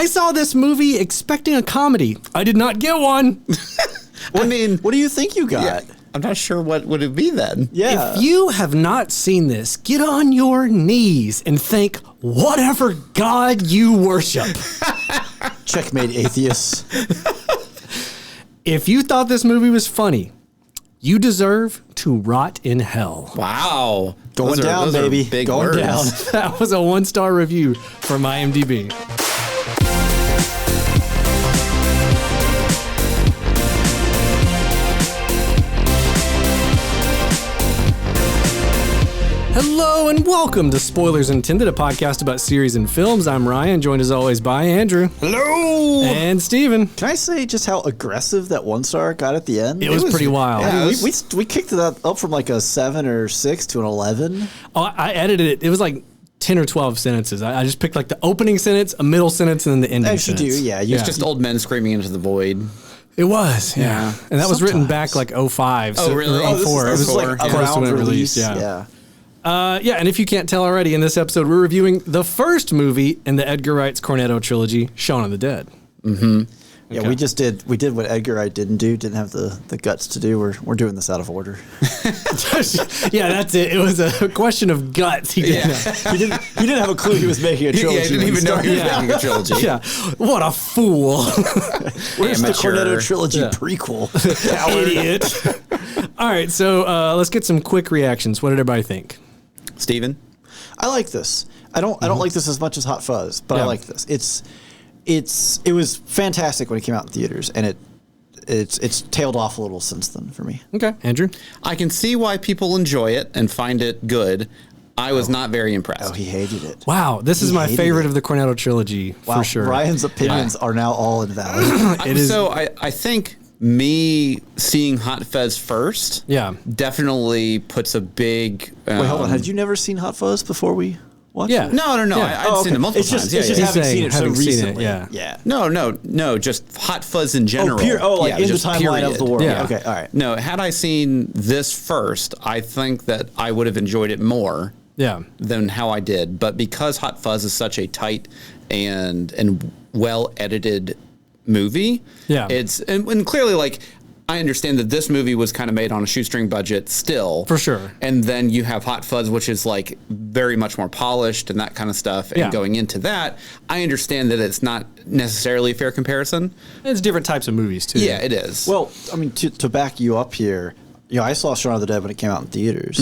I saw this movie expecting a comedy. I did not get one. I mean, What do you think you got? I'm not sure what would it be then. Yeah. If you have not seen this, get on your knees and thank whatever God you worship. Checkmate, atheists. If you thought this movie was funny, you deserve to rot in hell. Wow. Going down, those are baby. big Going words. down. That was a 1-star review from IMDb. Hello and welcome to Spoilers Intended, a podcast about series and films. I'm Ryan, joined as always by Andrew. Hello. And Steven. Can I say just how aggressive that 1-star got at the end? It was pretty wild. Yeah, we kicked that up from like a 7 or 6 to an 11. Oh, I edited it. It was like 10 or 12 sentences. I just picked like the opening sentence, a middle sentence, and then the ending As you sentence. do, yeah. It's just old men screaming into the void. It was, yeah. And that was written back like 05. Oh, really? Or Oh, this 04. This It is was like close around to when it release. released, yeah. Yeah. And if you can't tell already, in this episode, we're reviewing the first movie in the Edgar Wright's Cornetto trilogy, Shaun of the Dead. Yeah, Okay. we did what Edgar Wright didn't have the guts to do. We're doing this out of order. Yeah, that's it. It was a question of guts. He didn't. he didn't have a clue he was making a trilogy. Yeah, I didn't when even know he was started. making a trilogy. Yeah, what a fool. Where's the Amateur. Cornetto trilogy Yeah. prequel? Idiot. All right, so let's get some quick reactions. What did everybody think? Steven? I like this. I don't like this as much as Hot Fuzz, but Yeah. I like this. It was fantastic when it came out in theaters, and it's tailed off a little since then for me. Okay, Andrew. I can see why people enjoy it and find it good. I was not very impressed. Oh, he hated it. Wow, this is He my hated favorite it. of the Cornetto trilogy Wow, for sure. Ryan's opinions are now all invalid. It is. So I think me seeing Hot Fuzz first Yeah. definitely puts a big... Wait, hold on. Had you never seen Hot Fuzz before we watched Yeah. it? No. Yeah. I'd seen it multiple It's just, times. it's just yeah. having He's seen it so saying having seen it, recently. yeah. Yeah. No, just Hot Fuzz in general. Like in the just timeline of the world. Yeah. Okay, all right. No, had I seen this first, I think that I would have enjoyed it more Yeah. than how I did. But because Hot Fuzz is such a tight and well edited movie, Yeah. it's and clearly like I understand that this movie was kind of made on a shoestring budget still. For sure. And then you have Hot Fuzz, which is like very much more polished and that kind of stuff. And Yeah. going into that, I understand that it's not necessarily a fair comparison. It's different types of movies, too. Yeah, it is. Well, I mean, to back you up here, I saw Shaun of the Dead when it came out in theaters.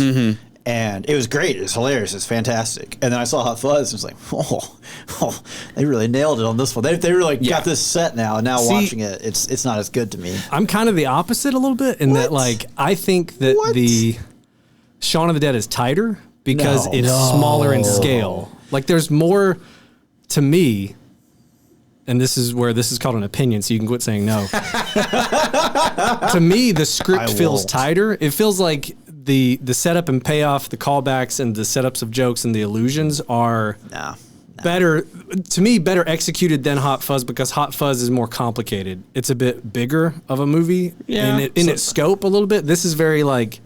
And it was great. It was hilarious. It's fantastic. And then I saw Hot Fuzz. And it was like, they really nailed it on this one. They really got this set now. And now See, watching it, it's not as good to me. I'm kind of the opposite a little bit in that, What? like, I think that What? the Shaun of the Dead is tighter because No. it's smaller in scale. Like, there's more to me, and this is where this is called an opinion, so you can quit saying no. To me, the script I feels won't. tighter. It feels like the setup and payoff, the callbacks and the setups of jokes and the illusions are Nah. better, to me, better executed than Hot Fuzz because Hot Fuzz is more complicated. It's a bit bigger of a movie Yeah. in its scope a little bit. This is very like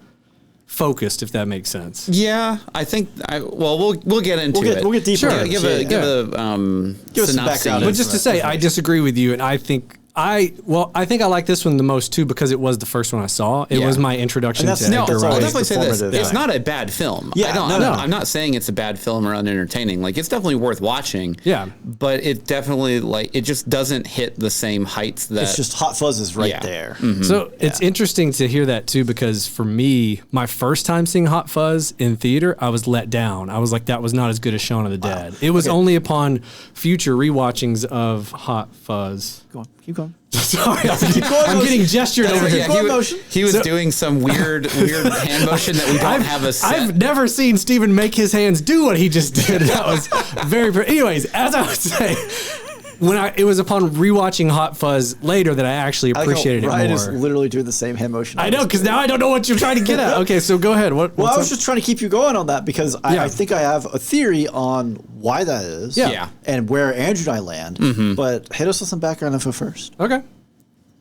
focused, if that makes sense. Yeah, I think. We'll get into it. We'll get deeper. Sure. into Give it. a Give us some synopsis. background But just to say, I disagree with you, and I think I like this one the most too because it was the first one I saw. It Yeah. was my introduction And to that's- No, Edgar that's I'll Wright. always definitely say this. formative. It's not a bad film. Yeah, I'm not saying it's a bad film or unentertaining. Like it's definitely worth watching. Yeah. But it definitely it just doesn't hit the same heights that. It's just Hot Fuzz is right Yeah. there. So it's interesting to hear that too, because for me, my first time seeing Hot Fuzz in theater, I was let down. I was like, that was not as good as Shaun of the Dead. It was only upon future rewatchings of Hot Fuzz. Go on. Keep going. Sorry, I'm getting gestured over Yeah, here. Keep going, motion. he was doing some weird hand motion that we don't have a set. I've never seen Steven make his hands do what he just did. That was anyways, as I was saying, it was upon rewatching Hot Fuzz later that I actually appreciated it Ryan more. is literally doing the same hand motion. I know, because now I don't know what you're trying to get at. Okay, so go ahead. Well, I was just trying to keep you going on that because Yeah. I think I have a theory on why that is. Yeah. And where Andrew and I land. But hit us with some background info first. Okay.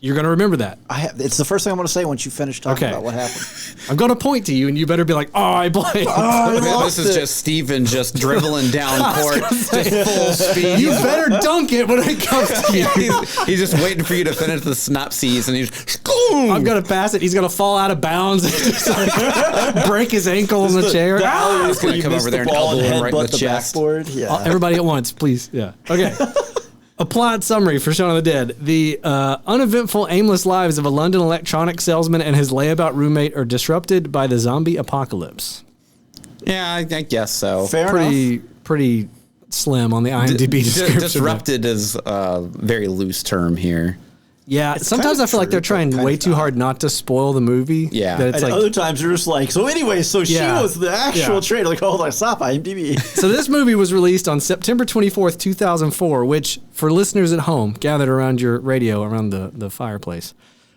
You're going to remember that. It's the first thing I'm going to say once you finish talking about what happened. I'm going to point to you, and you better be like, "Oh, I blanked." This is just Steven just dribbling down court, just full speed. You better dunk it when it comes to you. He's just waiting for you to finish the synopses, and he's. I'm going to pass it. He's going to fall out of bounds and just like break his ankle in the chair. He's going to come over there and elbow him right in the chest. Backboard. Yeah. Everybody at once, please. Yeah. Okay. A plot summary for Shaun of the Dead. The uneventful, aimless lives of a London electronics salesman and his layabout roommate are disrupted by the zombie apocalypse. Yeah, I guess so. Fair enough. Pretty slim on the IMDb description. Disrupted is a very loose term here. Yeah, It's sometimes kind of I feel like true, they're but trying kind way of too not. hard not to spoil the movie. Yeah. That it's And like, other times you're just like, so anyway, so she Yeah. was the actual Yeah. traitor. Like, hold on, stop, IMDb. So this movie was released on September 24th, 2004, which, for listeners at home, gathered around your radio, around the fireplace,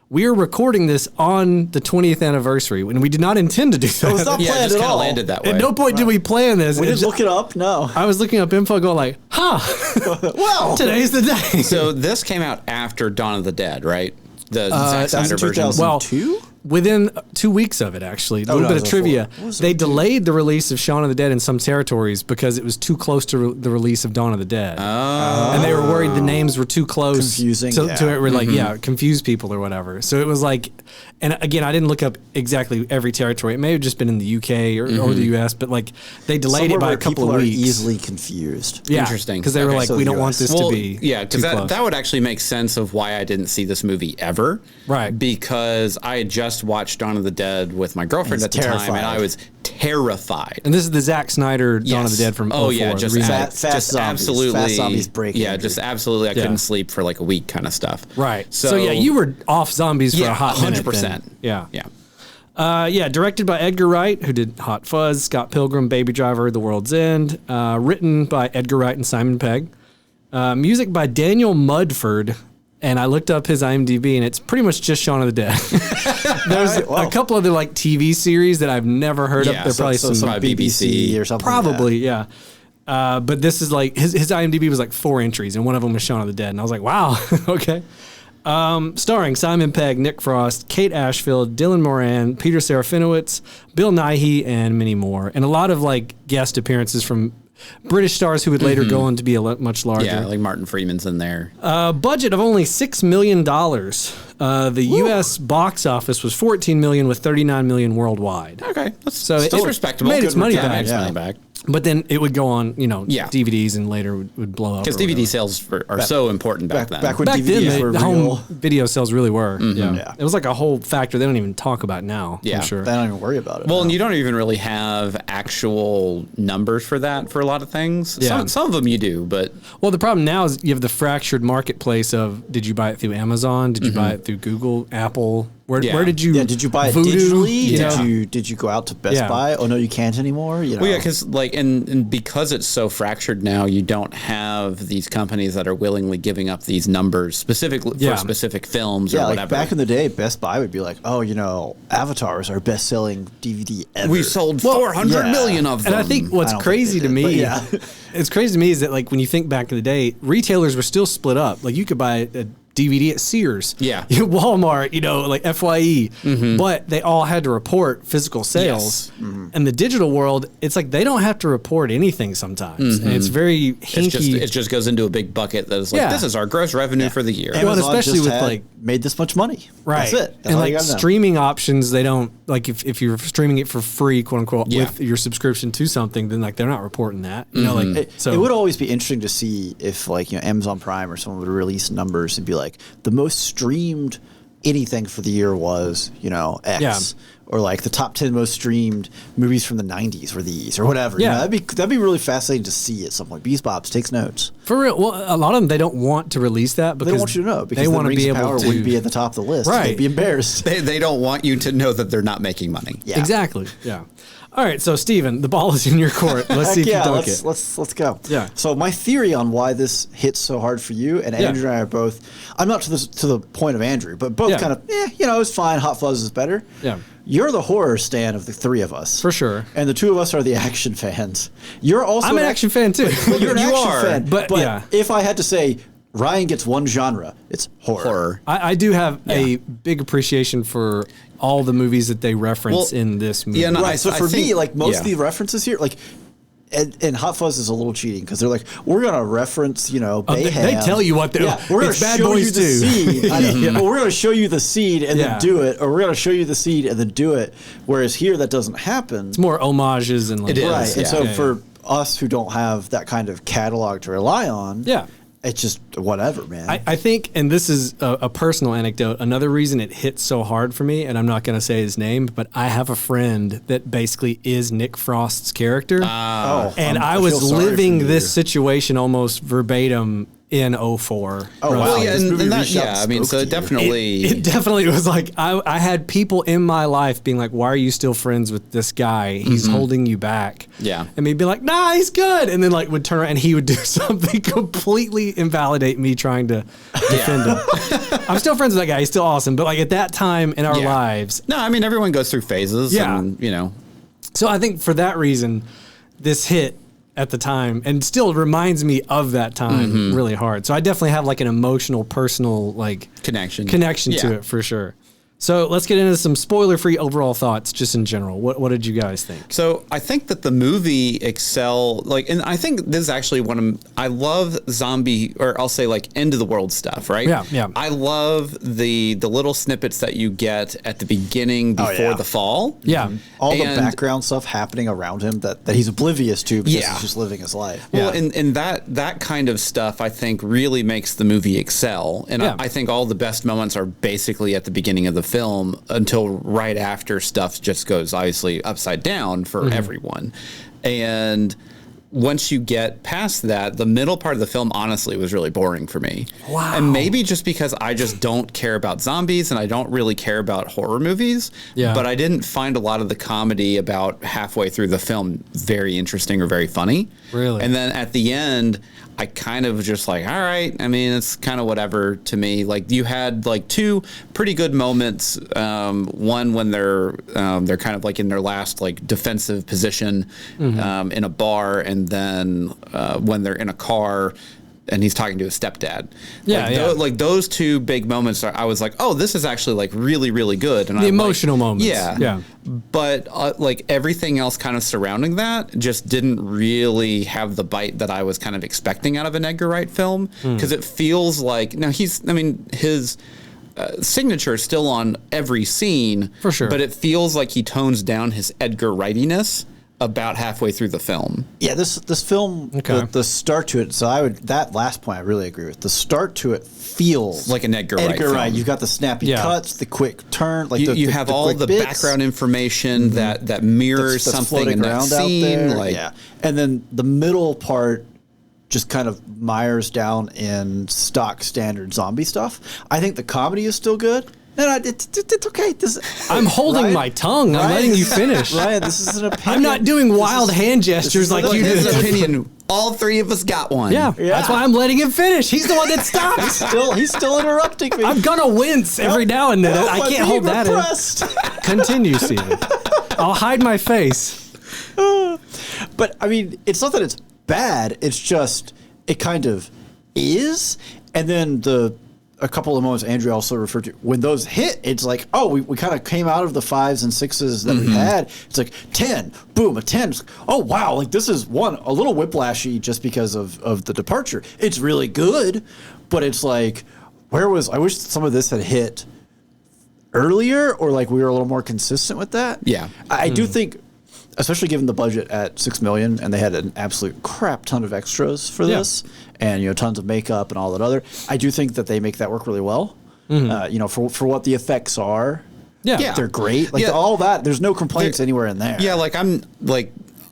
we are recording this on the 20th anniversary, when we did not intend to do that. It was not Yeah, it planned just at kind of all. landed that way. At no point did we plan this. We It didn't ju- look it up, no. I was looking up info going like, Well, today's the day. So this came out after Dawn of the Dead, right? The Zack that's in Snyder version. 2000. Well, 2002? within 2 weeks of it, actually. A little no, bit it of was trivia. before. What was They it? delayed the release of Shaun of the Dead in some territories because it was too close to the release of Dawn of the Dead. Oh. And they were worried the names were too close. Confusing, To yeah. it were like, confuse people or whatever. So it was like, and again, I didn't look up exactly every territory. It may have just been in the UK or the US, but like they delayed somewhere it by where a couple people of are weeks. easily confused. Yeah, Interesting. Because they were Okay. like, So we the don't want US. this Well, to be yeah, too because close. that would actually make sense of why I didn't see this movie ever. Right. Because I had just watched Dawn of the Dead with my girlfriend at the time, terrified. and I was terrified. And this is the Zack Snyder Dawn of the Dead from 04. yeah, the just remake. Fast zombies. absolutely Fast zombies break Yeah, Andrew. just absolutely. I Yeah. couldn't sleep for like a week, kind of stuff. Right. So yeah, you were off zombies for Yeah, a hot minute. 100%. then. Yeah. Yeah. Directed by Edgar Wright, who did Hot Fuzz, Scott Pilgrim, Baby Driver, The World's End. Written by Edgar Wright and Simon Pegg. Music by Daniel Mudford. And I looked up his IMDb, and it's pretty much just Shaun of the Dead. There's a couple other like TV series that I've never heard Yeah, of. They're probably So some some BBC BBC or something. probably, yeah. But this is like his IMDb was like 4 entries, and one of them was Shaun of the Dead, and I was like, wow, okay. Starring Simon Pegg, Nick Frost, Kate Ashfield, Dylan Moran, Peter Serafinowicz, Bill Nighy, and many more, and a lot of like guest appearances from British stars who would later go on to be much larger. Yeah, like Martin Freeman's in there. Budget of only $6 million. The U.S. box office was $14 million with $39 million worldwide. Okay, that's So still it respectable. made its Good money return. back. Made its Yeah. money back. But then it would go on, Yeah. DVDs and later would blow up. Because or DVD whatever. sales are so important back then. Back when Back DVDs then, were the real. home video sales really were. Yeah. It was like a whole factor they don't even talk about now. Yeah. I'm sure. They don't even worry about it. Well, now. and you don't even really have actual numbers for that for a lot of things. Yeah. Some of them you do, but Well, the problem now is you have the fractured marketplace of did you buy it through Amazon? Did you buy it through Google, Apple? Where Yeah. did you? Yeah, did you buy it Voodoo? digitally? You know? Did you go out to Best Yeah. Buy? Oh no, you can't anymore. You know. well, yeah, because like and because it's so fractured now, you don't have these companies that are willingly giving up these numbers specifically Yeah. for specific films yeah, or like whatever. back in the day, Best Buy would be like, oh, Avatar is our best-selling DVD ever. we sold 400 million of them. And I think what's I don't crazy think to they me, did, but yeah. it's crazy to me is that like when you think back in the day, retailers were still split up. Like you could buy a DVD at Sears, Yeah. Walmart, like FYE, but they all had to report physical sales. Yes. And the digital world, it's like they don't have to report anything sometimes, and it's very hinky. it just goes into a big bucket that is like Yeah. this is our gross revenue for the year. Well, and Amazon especially just with, had like- made this much money. Right. That's it. That's and all like you gotta know. streaming options, they don't like if you're streaming it for free, quote unquote, Yeah. with your subscription to something, then like they're not reporting that. Like It would always be interesting to see if Amazon Prime or someone would release numbers and be like the most streamed anything for the year was X, Yeah. or like the top 10 most streamed movies from the 90s were these or whatever. Yeah. That'd be really fascinating to see at some point. Bees Bobs takes notes. For real. Well, a lot of them they don't want to release that because They don't want you to know because they then want to Rings be of able Power to wouldn't be at the top of the list. Right. They'd be embarrassed. They don't want you to know that they're not making money. Yeah. Exactly. Yeah. All right. So Steven, the ball is in your court. Let's see if Heck you dunk it. let's go. Yeah. So my theory on why this hits so hard for you and Yeah. Andrew and I are both. I'm not to the point of Andrew, but both Yeah. kind of. It's fine. Hot Fuzz is better. Yeah. You're the horror stan of the three of us, For sure. and the two of us are the action fans. You're also I'm an action fan too. You're an You action are, fan, but yeah. if I had to say Ryan gets one genre. It's horror. I do have a big appreciation for all the movies that they reference in this movie. Yeah, no, Right. So for me, like most of yeah. the references here, like. And Hot Fuzz is a little cheating because they're like, we're gonna reference, Bayham. They tell you what they're. Yeah, we're gonna it's Bad show Boys you the too. seed. I know. But we're gonna show you the seed and then do it, or we're gonna show you the seed and then do it. Whereas here, that doesn't happen. It's more homages and like It is, Right. yeah. And so for us who don't have that kind of catalog to rely on, it's just whatever, man. I think, and this is a personal anecdote, another reason it hit so hard for me, and I'm not going to say his name, but I have a friend that basically is Nick Frost's character. And I was feel sorry living for this you. situation almost verbatim in 04. Oh, wow. Well, yeah, This movie and that, reached out yeah. and I mean, spoke so to it you. definitely. It definitely was like I had people in my life being like, "Why are you still friends with this guy? He's holding you back." Yeah. and me'd be like, "Nah, he's good," and then like would turn around and he would do something completely invalidate me trying to defend him. I'm still friends with that guy; he's still awesome. But like at that time in our lives, No, I mean everyone goes through phases. Yeah. And, so I think for that reason, this hit at the time and still reminds me of that time really hard. So I definitely have like an emotional, personal like connection to Yeah. it for sure. So let's get into some spoiler-free overall thoughts, just in general. What did you guys think? So I think that the movie and I think this is actually I love zombie, or I'll say like end of the world stuff, right? Yeah. I love the little snippets that you get at the beginning before the fall. Yeah. All the And- background stuff happening around him that he's oblivious to because Yeah. he's just living his life. Well, and that kind of stuff I think really makes the movie excel. And Yeah. I think all the best moments are basically at the beginning of the film until right after stuff just goes obviously upside down for everyone. And once you get past that, the middle part of the film honestly was really boring for me. Wow. And maybe just because I just don't care about zombies and I don't really care about horror movies. Yeah. But I didn't find a lot of the comedy about halfway through the film very interesting or very funny. Really? And then at the end, I kind of just like, all right. I mean, it's kind of whatever to me. Like you had like two pretty good moments. One when they're kind of like in their last like defensive position in a bar, and then when they're in a car and he's talking to his stepdad. Like those two big moments, I was like, oh, this is actually like really, really good. And The emotional moments. Yeah. Yeah. But like everything else kind of surrounding that just didn't really have the bite that I was kind of expecting out of an Edgar Wright film. Because it feels like, now his signature is still on every scene. For sure. But it feels like he tones down his Edgar Wrightiness about halfway through the film. Yeah, this film, Okay. the start to it. So that last point I really agree with. The start to it feels Like an Edgar Wright film. You've got the snappy cuts, the quick turn, like You have all quick the bits background information that mirrors that's something floating in that around scene. out there. Like, yeah, and then the middle part just kind of mires down in stock standard zombie stuff. I think the comedy is still good. No, it's okay. I'm holding Ryan- my tongue. I'm Ryan- letting you finish. Ryan, this is an opinion. I'm not doing wild hand gestures like look, you his did. opinion. All three of us got one. Yeah, that's why I'm letting him finish. He's the one that stops. He's still interrupting me. I'm gonna wince every now and then. Help, I I'm can't hold being that in. repressed. Continue, Steven. I'll hide my face. But I mean, it's not that it's bad. It's just it kind of is. And then a couple of moments Andrea also referred to, when those hit, it's like, oh, we kind of came out of the 5s and 6s that we had. It's like 10, boom, a 10. It's like, oh wow, like this is a little whiplashy just because of the departure. It's really good, but it's like, I wish some of this had hit earlier, or like we were a little more consistent with that. Yeah. I do think, especially given the budget at $6 million, and they had an absolute crap ton of extras for this, and tons of makeup and all that other. I do think that they make that work really well. For what the effects are. Yeah. They're great. Like all that. There's no complaints anywhere in there. Yeah,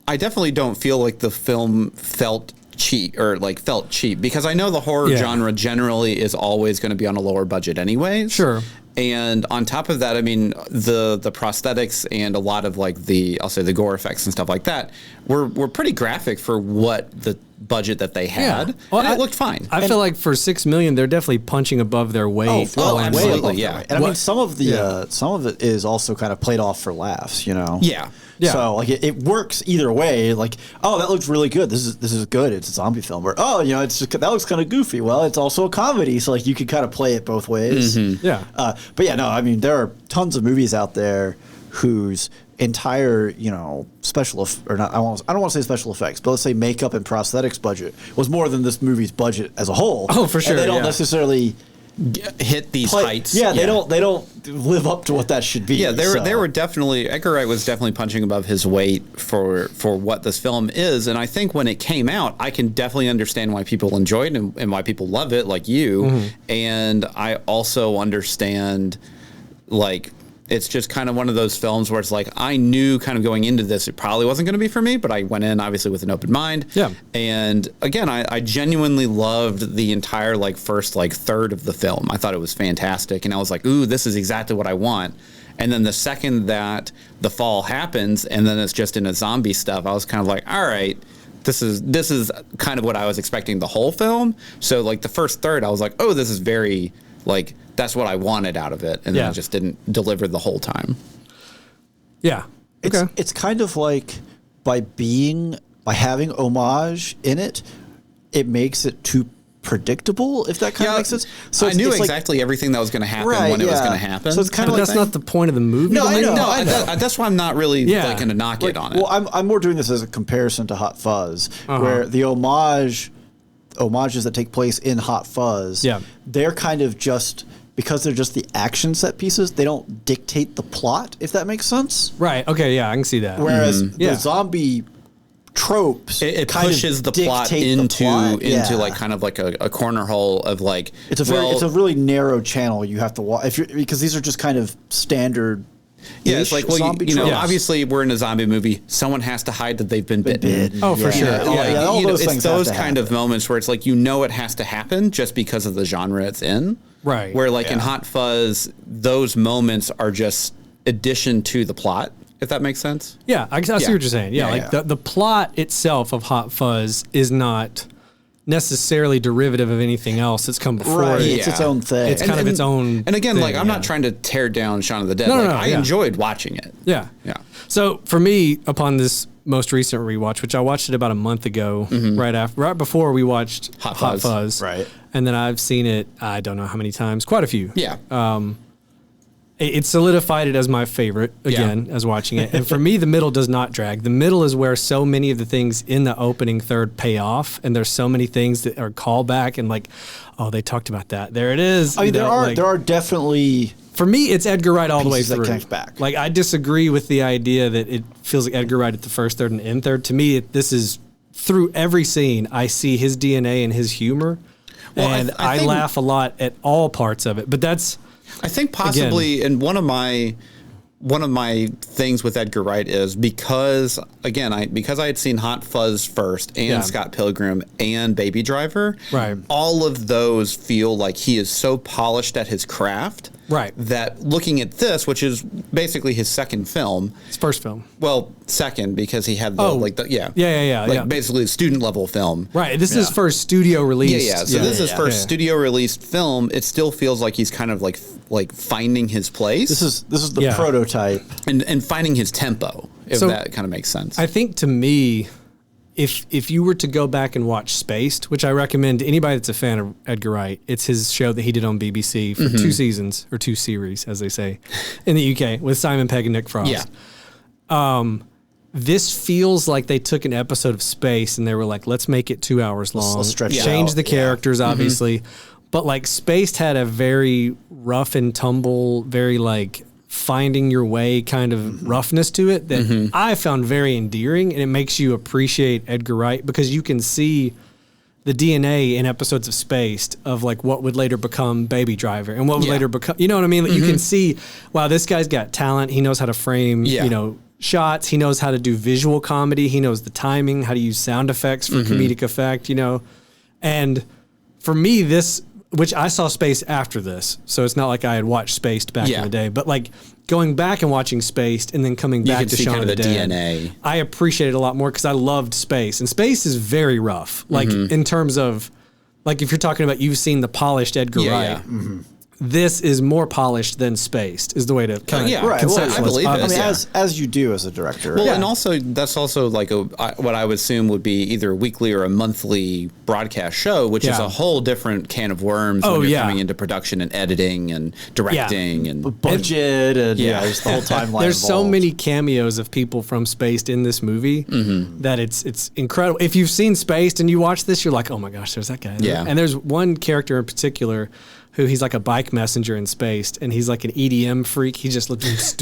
I definitely don't feel like the film felt cheap because I know the horror genre generally is always going to be on a lower budget anyways. Sure. And on top of that, I mean, the prosthetics and a lot of like the gore effects and stuff like that were pretty graphic for what the budget that they had. Well, and it looked fine. I feel like for $6 million, they're definitely punching above their weight. Way absolutely, above yeah. that. And I mean, some of it is also kind of played off for laughs. Yeah. Yeah. So like it works either way. Like, oh, that looks really good. This is good. It's a zombie film. Or oh, it's just, that looks kind of goofy. Well, it's also a comedy. So like you could kind of play it both ways. Yeah. But yeah, no, I mean there are tons of movies out there whose entire special or not I don't want to say special effects, but let's say makeup and prosthetics budget was more than this movie's budget as a whole. Oh, for sure. And they don't necessarily hit these heights. Yeah, they don't live up to what that should be. Yeah, they were definitely, Edgar Wright was definitely punching above his weight for what this film is. And I think when it came out, I can definitely understand why people enjoy it and why people love it, like you. And I also understand, like, it's just kind of one of those films where it's like, I knew kind of going into this, it probably wasn't going to be for me, but I went in obviously with an open mind. Yeah. And again, I genuinely loved the entire first third of the film. I thought it was fantastic. And I was like, ooh, this is exactly what I want. And then the second that the fall happens and then it's just in a zombie stuff, I was kind of like, all right, this is kind of what I was expecting the whole film. So the first third, I was like, oh, this is very that's what I wanted out of it, and then it just didn't deliver the whole time. Yeah. Okay. It's kind of like by having homage in it, it makes it too predictable, if that kind of makes sense. So I knew exactly everything that was going to happen when it was going to happen. So it's kind of that's not the point of the movie. No, I know. That's why I'm not really going to knock it on it. Well, I'm more doing this as a comparison to Hot Fuzz, where the homages that take place in Hot Fuzz, they're kind of just, because they're just the action set pieces, they don't dictate the plot, if that makes sense. Right. Okay. Yeah, I can see that. Whereas the zombie tropes, it pushes the plot into kind of like a corner hole of it's a really narrow channel you have to watch because these are just kind of standard. Yeah, it's like, well, obviously we're in a zombie movie. Someone has to hide that they've been bitten. Oh, for sure. It's those kind of moments where it's like, it has to happen just because of the genre it's in. Right. Where in Hot Fuzz, those moments are just addition to the plot, if that makes sense. Yeah, I see what you're saying. Yeah, the plot itself of Hot Fuzz is not necessarily derivative of anything else that's come before. Right, it's its own thing. It's kind of its own. And again, thing, I'm not trying to tear down Shaun of the Dead. No, I enjoyed watching it. Yeah, yeah. So for me, upon this most recent rewatch, which I watched it about a month ago, right before we watched Hot Fuzz, right, and then I've seen it, I don't know how many times, quite a few. Yeah. It solidified it as my favorite again as watching it. And for me, the middle does not drag. The middle is where so many of the things in the opening third pay off, and there's so many things that are callback and oh, they talked about that. There it is. I mean, there are definitely. For me, it's Edgar Wright all the way through. That connect back. I disagree with the idea that it feels like Edgar Wright at the first third and end third. To me, this is through every scene. I see his DNA and his humor, and I laugh a lot at all parts of it. But that's. I think possibly, and one of my things with Edgar Wright is because I had seen Hot Fuzz first and Scott Pilgrim and Baby Driver, right? All of those feel like he is so polished at his craft, right? That looking at this, which is basically his second film, his first film, well, second because he had basically a student level film, right? This is his first studio release. So this is his first studio released film. It still feels like he's kind of like finding his place. This is the prototype and finding his tempo, if that kind of makes sense. I think to me, if you were to go back and watch Spaced, which I recommend to anybody that's a fan of Edgar Wright, it's his show that he did on BBC for 2 seasons, or 2 series, as they say, in the UK, with Simon Pegg and Nick Frost. Yeah. This feels like they took an episode of Spaced and they were like, let's make it 2 hours long. Let's stretch it Change out. the characters, obviously. But Spaced had a very rough and tumble, very finding your way kind of roughness to it that I found very endearing, and it makes you appreciate Edgar Wright because you can see the DNA in episodes of Spaced of what would later become Baby Driver and what would later become, you know what I mean? You can see, wow, this guy's got talent. He knows how to frame, shots. He knows how to do visual comedy. He knows the timing, how to use sound effects for comedic effect, and for me, which I saw Spaced after this, so it's not like I had watched Spaced back in the day, but going back and watching Spaced and then coming back to Shaun of the Dead, DNA. I appreciate it a lot more because I loved Spaced, and Spaced is very rough, in terms of, if you're talking about you've seen the polished Edgar Wright, this is more polished than Spaced is the way to kind of yeah, right. Well, I believe it. I mean, as you do as a director. Well, and also that's also like what I would assume would be either a weekly or a monthly broadcast show, which is a whole different can of worms when you're coming into production and ediing and directing and budget and just the whole timeline. There's so many cameos of people from Spaced in this movie that it's incredible. If you've seen Spaced and you watch this, you're like, oh my gosh, there's that guy. Yeah. And there's one character in particular who he's like a bike messenger in Spaced, and he's like an EDM freak. He just looks,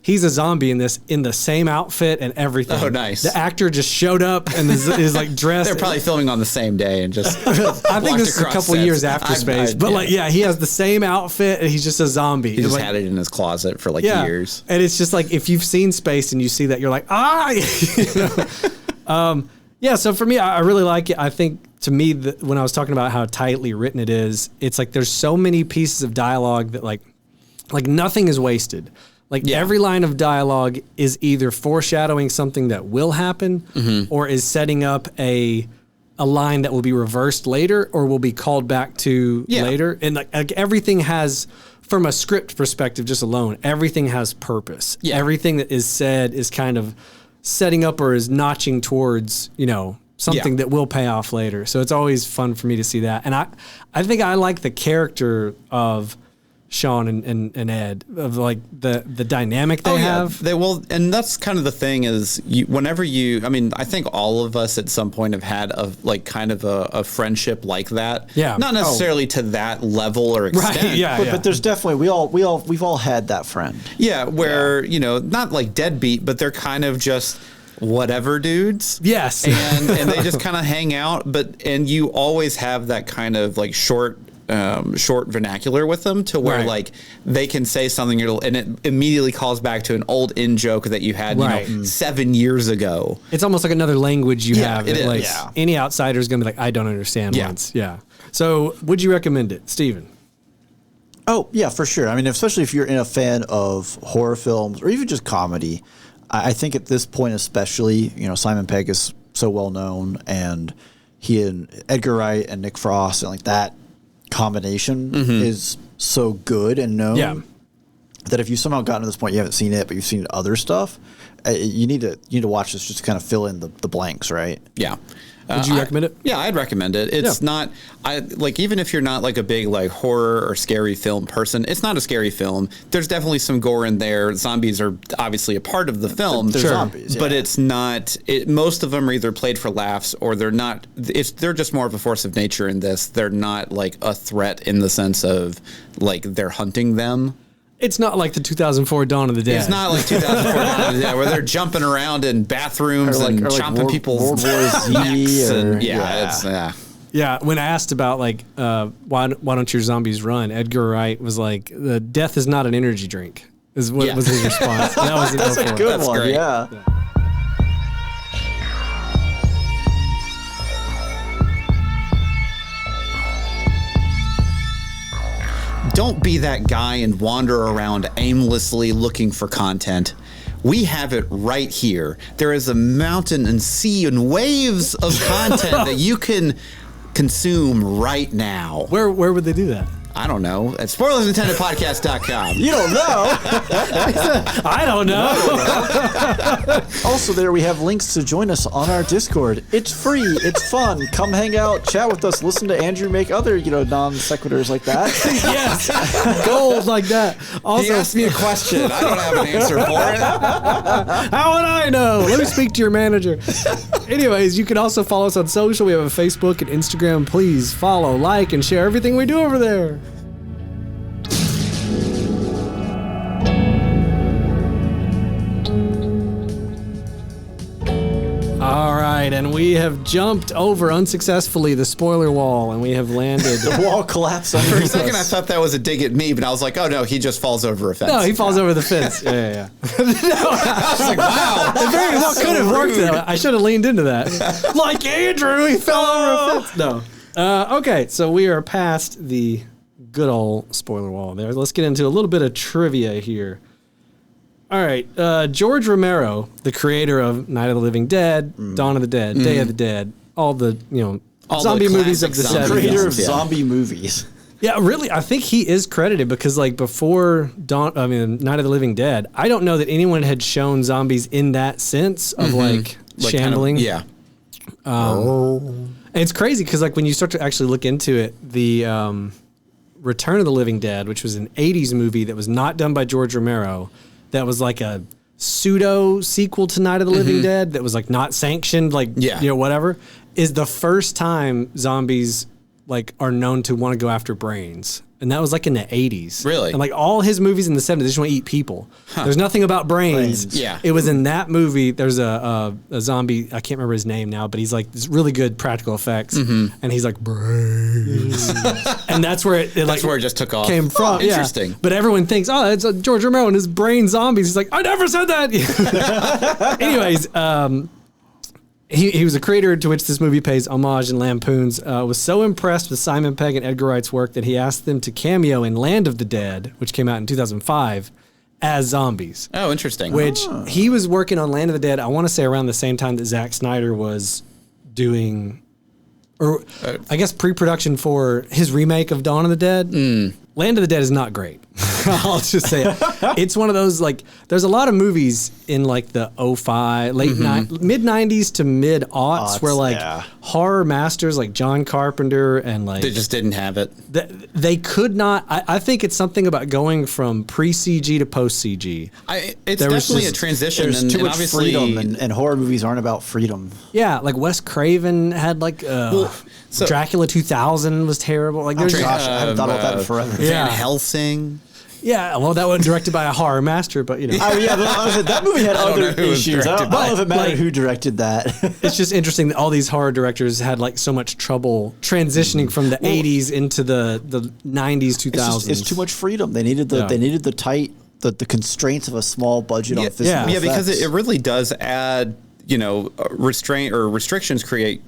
he's a zombie in this, in the same outfit and everything. Oh, nice. The actor just showed up and is like dressed. They're probably filming on the same day and just. I think this is a couple years after Spaced, but like, he has the same outfit and he's just a zombie. He just like, had it in his closet for like years. And it's just like, if you've seen Spaced and you see that, you're like, so for me, I really like it. I think to me, when I was talking about how tightly written it is, it's like there's so many pieces of dialogue that like nothing is wasted. Like every line of dialogue is either foreshadowing something that will happen or is setting up a line that will be reversed later or will be called back to later. And like everything has, from a script perspective just alone, everything has purpose. Yeah. Everything that is said is kind of setting up or is notching towards, something that will pay off later. So it's always fun for me to see that. And I think I like the character of Shaun and Ed, of like the dynamic they have. And that's kind of the thing is I think all of us at some point have had a friendship like that. Yeah. Not necessarily to that level or extent. Right. Yeah. But there's definitely, we've all had that friend. Yeah. Where, not like deadbeat, but they're kind of just whatever dudes. Yes. And they just kind of hang out, and you always have that kind of like short vernacular with them to where like they can say something and it immediately calls back to an old in-joke that you had 7 years ago. It's almost like another language you have. It is. Like any outsider is going to be like, I don't understand once. Yeah. So would you recommend it, Steven? Oh, yeah, for sure. I mean, especially if you're a fan of horror films or even just comedy, I think at this point especially, Simon Pegg is so well known, and he and Edgar Wright and Nick Frost and like that combination is so good and known that if you somehow gotten to this point, you haven't seen it, but you've seen other stuff, you need to watch this just to kind of fill in the blanks, right? Yeah. Would you recommend it? Yeah, I'd recommend it. It's not, even if you're not like a big like horror or scary film person, it's not a scary film. There's definitely some gore in there. Zombies are obviously a part of the film. They're zombies, but it's not. Most of them are either played for laughs or they're not. They're just more of a force of nature in this. They're not like a threat in the sense of like they're hunting them. It's not like the 2004 Dawn of the Dead. It's not like 2004 Dawn of the Dead where they're jumping around in bathrooms and chomping people's necks. Yeah, when asked about like why don't your zombies run, Edgar Wright was like, "The death is not an energy drink." Was his response. That's a good one. Great. Yeah. Don't be that guy and wander around aimlessly looking for content. We have it right here. There is a mountain and sea and waves of content that you can consume right now. Where would they do that? I don't know. At spoilersintendedpodcast.com. You don't know. I don't know. Also, there we have links to join us on our Discord. It's free. It's fun. Come hang out, chat with us, listen to Andrew make other, non sequiturs like that. Yes, gold like that. Also, he asked me a question. I don't have an answer for it. How would I know? Let me speak to your manager. Anyways, you can also follow us on social. We have a Facebook and Instagram. Please follow, like, and share everything we do over there. All right, and we have jumped over unsuccessfily the spoiler wall, and we have landed. The wall collapsed under For a second, I thought that was a dig at me, but I was like, oh no, he just falls over a fence. No, he falls over the fence. Yeah. I was like, wow. It very well could have worked that way. I should have leaned into that. Like Andrew, he fell over a fence. No. Okay, so we are past the good old spoiler wall there. Let's get into a little bit of trivia here. All right, George Romero, the creator of Night of the Living Dead, Dawn of the Dead, Day of the Dead, all the all zombie the movies of the classic 70s. Creator of zombie movies. Yeah, really, I think he is credited because like before Night of the Living Dead, I don't know that anyone had shown zombies in that sense of like shambling. Kind of, And it's crazy because like when you start to actually look into it, the Return of the Living Dead, which was an 80s movie that was not done by George Romero, that was like a pseudo sequel to Night of the Living Dead that was like not sanctioned, like whatever, is the first time zombies like are known to want to go after brains. And that was like in the 80s. Really? And like all his movies in the 70s, they just want to eat people. There's nothing about brains. Yeah. It was in that movie. There's a zombie, I can't remember his name now, but he's like this really good practical effects. And he's like, brains. And that's where that's where it just took off. Came from. Interesting. Yeah. But everyone thinks, oh, it's George Romero and his brain zombies. He's like, I never said that. Anyways, he was a creator to which this movie pays homage and lampoons, was so impressed with Simon Pegg and Edgar Wright's work that he asked them to cameo in Land of the Dead, which came out in 2005, as zombies. Oh, interesting. Which he was working on Land of the Dead, I want to say around the same time that Zack Snyder was doing, or I guess pre-production for his remake of Dawn of the Dead. Land of the Dead is not great. I'll just say it. It's one of those, like, there's a lot of movies in like the 05, mid-90s to mid-aughts where like horror masters like John Carpenter and like... They just didn't have it. They could not... I think it's something about going from pre-CG to post-CG. It's definitely a transition. There's too much freedom, and horror movies aren't about freedom. Yeah, like Wes Craven had like... Dracula 2000 was terrible. Like, there's Gosh, I haven't thought about that in forever. Van Helsing. Yeah, well, that wasn't directed by a horror master, but you know. That movie had other issues. I don't know if it mattered who directed that. It's just interesting that all these horror directors had like so much trouble transitioning from the 80s into the 90s, 2000s. It's too much freedom. They needed the tight, the constraints of a small budget on physical effects. Yeah, because it really does add, restrictions create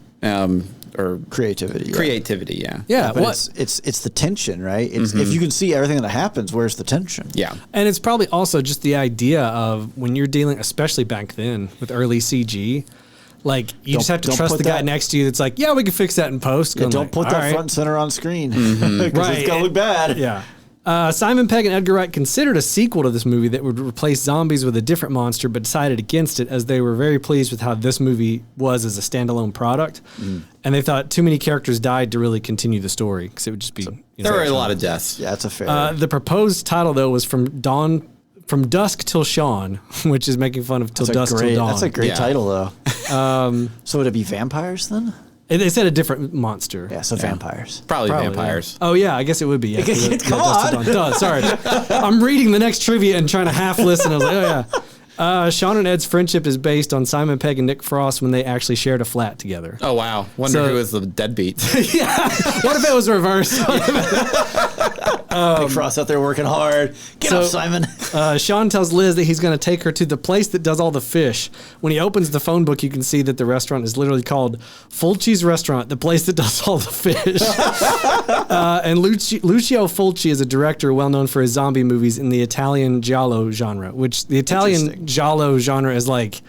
or creativity. Yeah, but it's the tension, right? It's if you can see everything that happens, where's the tension? Yeah. And it's probably also just the idea of when you're dealing, especially back then with early CG, like you just have to trust the guy next to you that's like, yeah, we can fix that in post. Yeah, don't put that front and center on screen because it's gonna look bad. Yeah. Simon Pegg and Edgar Wright considered a sequel to this movie that would replace zombies with a different monster, but decided against it as they were very pleased with how this movie was as a standalone product. And they thought too many characters died to really continue the story because it would just be... there were a lot of deaths. Yeah, that's a fair... the proposed title, though, was From Dusk Till Shaun, which is making fun of Till Dusk Till Dawn. That's a great title, though. So would it be vampires, then? They said a different monster. Yeah, so vampires. Probably vampires. Yeah. Oh, yeah, I guess it would be. Yeah, Come on. Duh, sorry. I'm reading the next trivia and trying to half listen. I was like, oh, yeah. Shaun and Ed's friendship is based on Simon Pegg and Nick Frost when they actually shared a flat together. Oh, wow. Wonder who was the deadbeat. Yeah. What if it was reversed? Nick Frost out there working hard. Get up, Simon. Shaun tells Liz that he's going to take her to the place that does all the fish. When he opens the phone book, you can see that the restaurant is literally called Fulci's Restaurant, the place that does all the fish. And Lucio Fulci is a director well known for his zombie movies in the Italian giallo genre, which the Italian giallo genre is like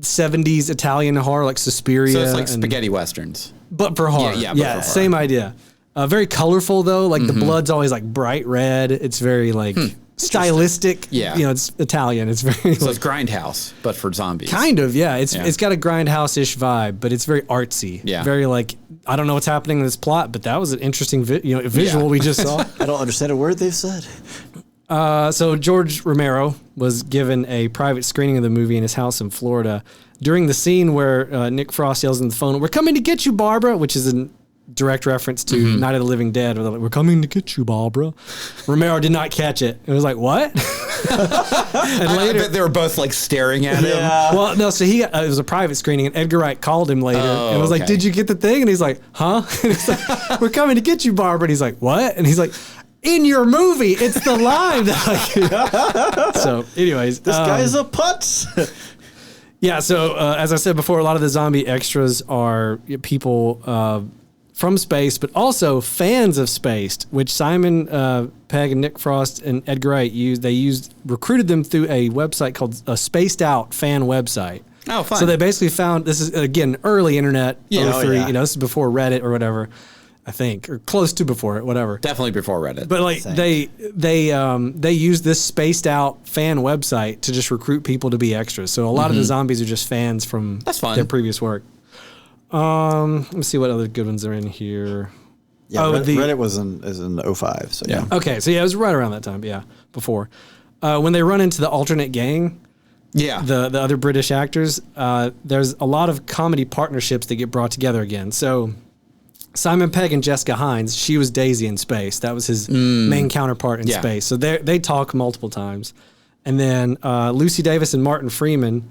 70s Italian horror, like Suspiria. So it's like spaghetti westerns. But for horror. Yeah, same idea. Very colorful, though. Like, the blood's always, like, bright red. It's very, like, stylistic. Yeah. It's Italian. It's very... So it's Grindhouse, but for zombies. Kind of, yeah. It's got a Grindhouse-ish vibe, but it's very artsy. Yeah. Very, like, I don't know what's happening in this plot, but that was an interesting visual we just saw. I don't understand a word they've said. So George Romero was given a private screening of the movie in his house in Florida. During the scene where Nick Frost yells on the phone, "We're coming to get you, Barbara," which is a direct reference to Night of the Living Dead, where they're like, "We're coming to get you, Barbara." Romero did not catch it. It was like, what? And later, I bet they were both like staring at him. Well, no, so it was a private screening, and Edgar Wright called him later and was like, "Did you get the thing?" And he's like, "Huh?" And he's like, "We're coming to get you, Barbara." And he's like, "What?" And he's like, "In your movie, it's the line." So, anyways, this guy's a putz. Yeah. So, as I said before, a lot of the zombie extras are people from Spaced, but also fans of Spaced, which Simon Pegg and Nick Frost and Edgar Wright recruited them through a website called a Spaced Out fan website. Oh, fun. So they basically found, this is again early internet, 03, this is before Reddit or whatever. I think, or close to before it, whatever. Definitely before Reddit. But like they use this spaced out fan website to just recruit people to be extras. So a lot of the zombies are just fans from their previous work. Let me see what other good ones are in here. Yeah, Reddit was in 05. So yeah. Okay, so yeah, it was right around that time. But yeah, before when they run into the alternate gang. Yeah. The other British actors, there's a lot of comedy partnerships that get brought together again. So Simon Pegg and Jessica Hines, she was Daisy in Space. That was his main counterpart in Space. So they talk multiple times. And then Lucy Davis and Martin Freeman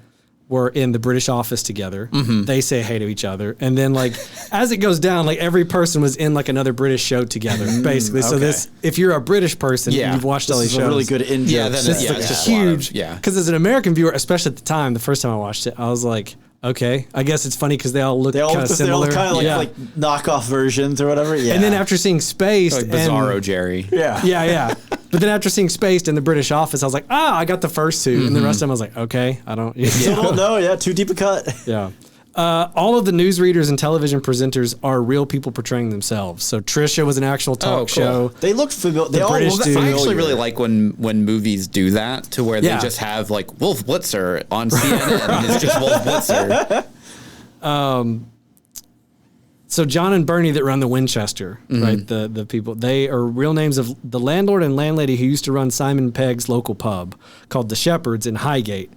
were in the British Office together. They say hey to each other. And then like as it goes down, like every person was in like another British show together, basically. So this, if you're a British person, you've watched all these shows. A really good in-joke. Yeah, This is like huge. Because as an American viewer, especially at the time, the first time I watched it, I was like, okay, I guess it's funny because they all look kind of similar. They all kind of like knockoff versions or whatever. Yeah. And then after seeing Spaced, like Bizarro Jerry. Yeah. But then after seeing Spaced in the British Office, I was like, I got the first two. And the rest of them, I was like, okay, I don't. Still don't know. Yeah, too deep a cut. Yeah. All of the newsreaders and television presenters are real people portraying themselves. So Trisha was an actual talk show. They look familiar. They all look familiar. I actually really like when movies do that, to where they just have like Wolf Blitzer on CNN. It's just Wolf Blitzer. So John and Bernie that run the Winchester, right? The people, they are real names of the landlord and landlady who used to run Simon Pegg's local pub called the Shepherds in Highgate.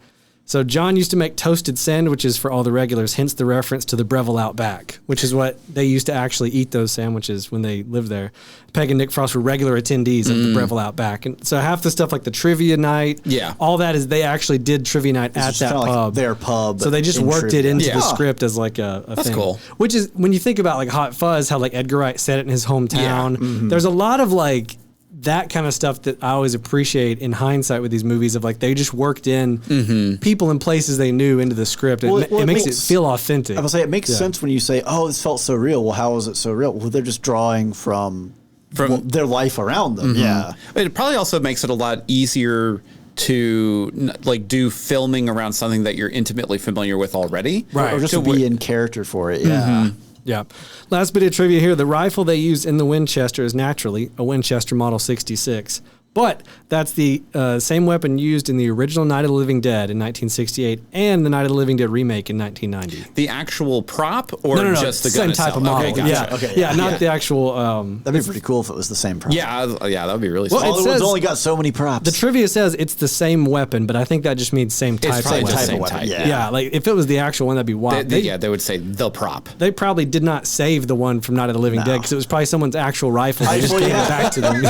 So John used to make toasted sandwiches for all the regulars, hence the reference to the Breville Outback, which is what they used to actually eat those sandwiches when they lived there. Pegg and Nick Frost were regular attendees of the Breville Outback. And so half the stuff like the trivia night, all that is they actually did trivia night at that pub. Like their pub. So they just worked it into the script as like a thing. That's cool. Which is, when you think about like Hot Fuzz, how like Edgar Wright said it in his hometown, there's a lot of like that kind of stuff that I always appreciate in hindsight with these movies of like they just worked in people and places they knew into the script. It makes it feel authentic. I would say it makes sense when you say, "Oh, this felt so real." Well, how is it so real? Well, they're just drawing from their life around them. Yeah, it probably also makes it a lot easier to like do filming around something that you're intimately familiar with already, right? Or just to be in character for it. Yeah. Yeah. Last bit of trivia here. The rifle they use in the Winchester is naturally a Winchester Model 66. But that's the same weapon used in the original Night of the Living Dead in 1968 and the Night of the Living Dead remake in 1990. The actual prop or no, just the same gun type itself? of model. Okay, gotcha. Yeah, not the actual. That'd be pretty cool if it was the same prop. Yeah, that would be really Well, small. it's only got so many props. The trivia says it's the same weapon, but I think that just means same type. It's probably of just weapon. same type. Yeah, like if it was the actual one, that'd be wild. They would say the prop. They probably did not save the one from Night of the Living Dead because it was probably someone's actual rifle. They just gave it back to them.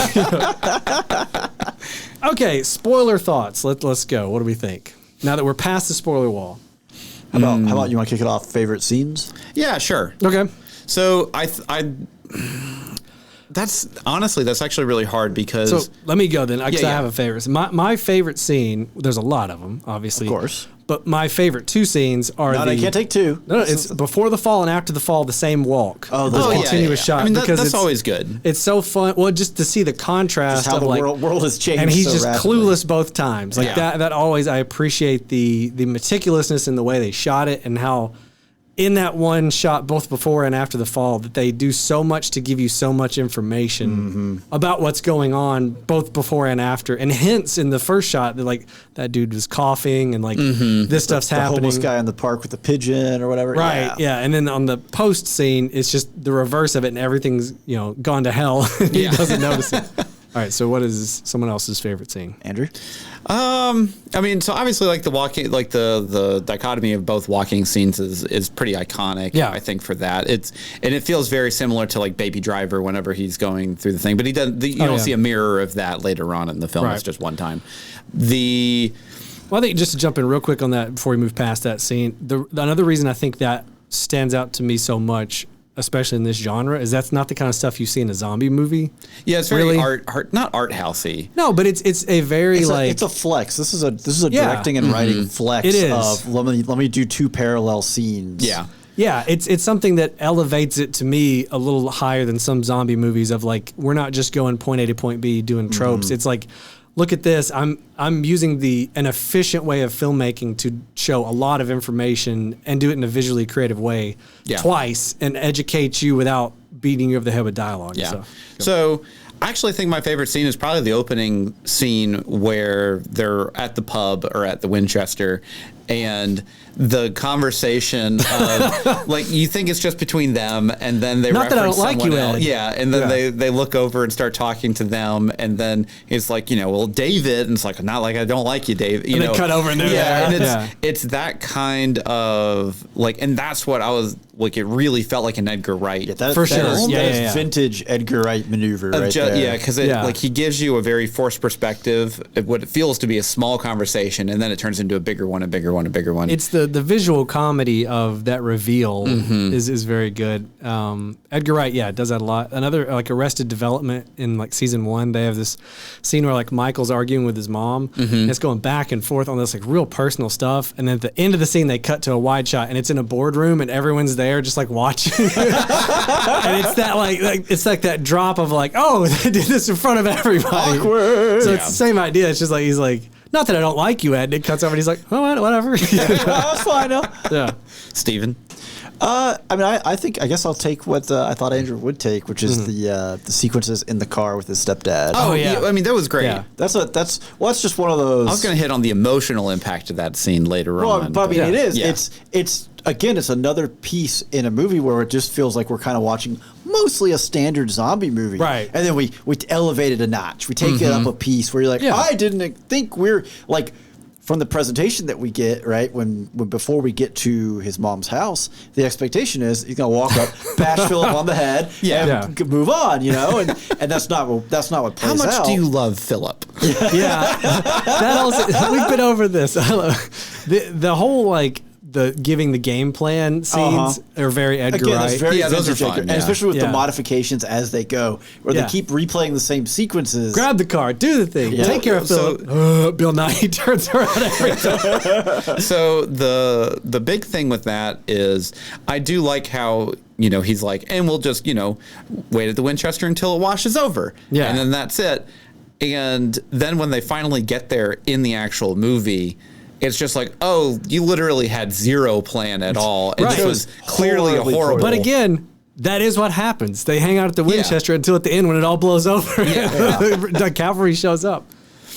Okay, spoiler thoughts. Let's go. What do we think? Now that we're past the spoiler wall. How about you want to kick it off? Favorite scenes? Yeah, sure. Okay. So that's actually really hard because. So let me go then, because I have a favorite. My favorite scene. There's a lot of them, obviously. Of course. But my favorite two scenes are I can't take two. No, it's before the fall and after the fall, the same walk. Oh, continuous shot. I mean, because that's always good. It's so fun. Well, just to see the contrast just how of the like, world has changed. and he's so just rapidly. clueless both times. Like that always, I appreciate the meticulousness in the way they shot it and how in that one shot, both before and after the fall, that they do so much to give you so much information about what's going on, both before and after. And hence, in the first shot, like that dude was coughing and like this stuff's happening. The homeless guy in the park with the pigeon or whatever. Right. Yeah. And then on the post scene, it's just the reverse of it, and everything's gone to hell. He doesn't notice it. All right. So, what is someone else's favorite scene, Andrew? I mean, so obviously, like the walking, like the dichotomy of both walking scenes is pretty iconic. Yeah, I think for that, it feels very similar to like Baby Driver whenever he's going through the thing, but he doesn't. You don't see a mirror of that later on in the film. Right. It's just one time. Well, I think just to jump in real quick on that before we move past that scene, another reason I think that stands out to me so much, especially in this genre, is that's not the kind of stuff you see in a zombie movie. Yeah, it's very not art housey. No, but it's a very it's a flex. This is a directing and writing flex. It is. Of let me do two parallel scenes. Yeah. Yeah, it's something that elevates it to me a little higher than some zombie movies of like, we're not just going point A to point B doing tropes. It's like, look at this. I'm using an efficient way of filmmaking to show a lot of information and do it in a visually creative way twice and educate you without beating you over the head with dialogue. Yeah. So, So I actually think my favorite scene is probably the opening scene where they're at the pub or at the Winchester, and the conversation of like you think it's just between them, and then they Not that I reference don't like someone you, else. Ed. Yeah, and then Yeah. they look over and start talking to them, and then it's like, you know, well, David, and it's like, not like I don't like you, Dave. You And they know, cut over and they're yeah, there. and Yeah. it's that kind of like, and that's what I was like. It really felt like an Edgar Wright. Yeah, that, For that sure. is- Yeah, that is yeah, yeah. vintage Edgar Wright maneuver right there. Yeah, because Yeah. like he gives you a very forced perspective of what it feels to be a small conversation, and then it turns into a bigger one, a bigger one, a bigger one. it's the visual comedy of that reveal Mm-hmm. is very good. Edgar Wright, yeah, does that a lot. Another like Arrested Development in like season 1, they have this scene where like Michael's arguing with his mom, Mm-hmm. and it's going back and forth on this like real personal stuff, and then at the end of the scene they cut to a wide shot and it's in a boardroom and everyone's there just like watching, and it's that like it's like that drop of like, oh, they did this in front of everybody. Awkward. So it's the same idea. It's just like he's like, not that I don't like you, Ed. And it cuts over and he's like, oh, whatever. That's fine. No. Yeah. Steven. I mean, I guess I'll take what I thought Andrew would take, which is the sequences in the car with his stepdad. Oh, yeah. I mean, that was great. Yeah. That's just one of those. I was going to hit on the emotional impact of that scene later on. But I mean, Yeah. it is. Yeah. It's again, it's another piece in a movie where it just feels like we're kind of watching mostly a standard zombie movie, Right. And then we elevate it a notch. We take it up a piece where you're like, Yeah. I didn't think we're like. From the presentation that we get, right, when before we get to his mom's house, the expectation is he's gonna walk up, bash Philip on the head, Yeah. and move on, you know, and that's not what plays out. How much do you love Philip? Yeah. That also, we've been over this. The whole like the giving the game plan scenes are very Edgar Again, Wright. it's very Yeah, those are vintage fun, Edgar, yeah. and especially with Yeah. the modifications as they go, where Yeah. they keep replaying the same sequences. Grab the car, do the thing, take care of So- Philip. Bill Nye turns around every time. So the big thing with that is I do like how, you know, he's like, and we'll just, you know, wait at the Winchester until it washes over. Yeah. And then that's it. And then when they finally get there in the actual movie, it's just like, oh, you literally had zero plan at all. It Right. just was clearly a Horribly horrible. But again, that is what happens. They hang out at the Winchester until at the end when it all blows over. The cavalry shows up.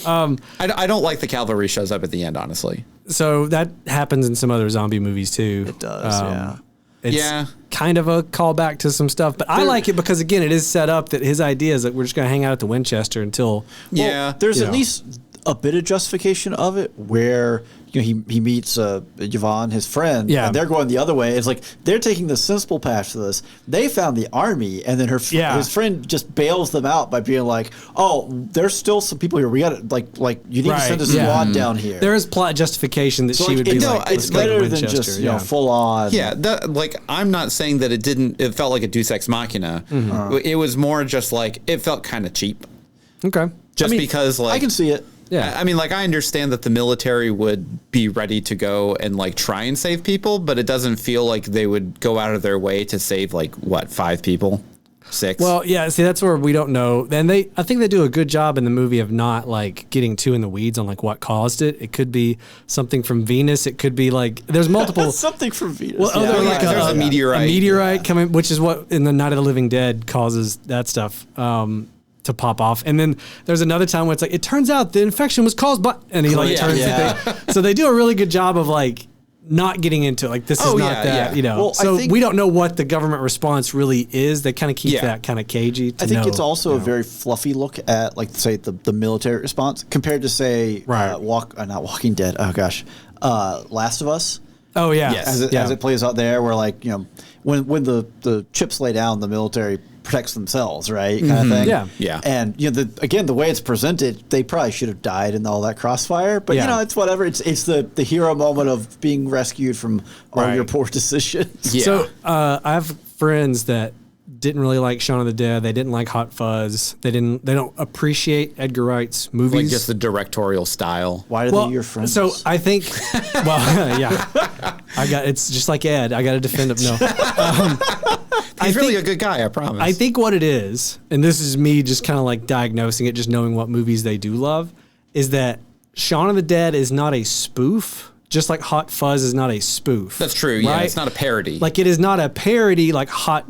I don't like the cavalry shows up at the end, honestly. So that happens in some other zombie movies too. It does, yeah. It's Yeah. kind of a callback to some stuff, but I like it because again, it is set up that his idea is that we're just going to hang out at the Winchester until. Yeah. There's You at know. least a bit of justification of it where you know he meets Yvonne, his friend, Yeah. and they're going the other way. It's like they're taking the sensible path to this. They found the army, and then his friend just bails them out by being like, "Oh, there's still some people here. We got to like you need to send a squad down here." There is plot justification that So, she like, would be it's, like, it's let's go to better than Winchester. just full on. Yeah, like I'm not saying that it felt like a Deus Ex Machina. It was more just like it felt kind of cheap, Okay. just I mean, because like I can see it. Yeah. I mean, like I understand that the military would be ready to go and like try and save people, but it doesn't feel like they would go out of their way to save like what 5 people, 6. Well, yeah. See, that's where we don't know. And I think they do a good job in the movie of not like getting too in the weeds on like what caused it. It could be something from Venus. It could be like there's multiple. Something from Venus. Well, yeah, like, because there's a meteorite. A meteorite coming, which is what in the Night of the Living Dead causes that stuff to pop off. And then there's another time where it's like, it turns out the infection was caused by, and he like Yeah. turns Yeah. the thing. So they do a really good job of like not getting into it. Like this is Oh, not yeah, that, yeah. you know. Well, I so think- we don't know what the government response really is. They kind of keep Yeah. that kind of cagey. I think it's also a very fluffy look at, like, say, the military response compared to, say, Right. not Walking Dead. Oh gosh, Last of Us. Oh yeah. Yes. As it plays out there, where like when the chips lay down, the military protects themselves, right? Kind of thing. Yeah. Yeah. And the way it's presented, they probably should have died in all that crossfire. But Yeah. it's whatever. It's the hero moment of being rescued from all Right. your poor decisions. Yeah. So I have friends that didn't really like Shaun of the Dead. They didn't like Hot Fuzz. They don't appreciate Edgar Wright's movies. like just the directorial style. Why are they your friends? So I think, well, yeah, it's just like Ed. I got to defend him. No, He's really a good guy, I promise. I think what it is, and this is me just kind of like diagnosing it, just knowing what movies they do love, is that Shaun of the Dead is not a spoof just like Hot Fuzz is not a spoof. That's true. Yeah, right? it's not a parody. Like it is not a parody like Hot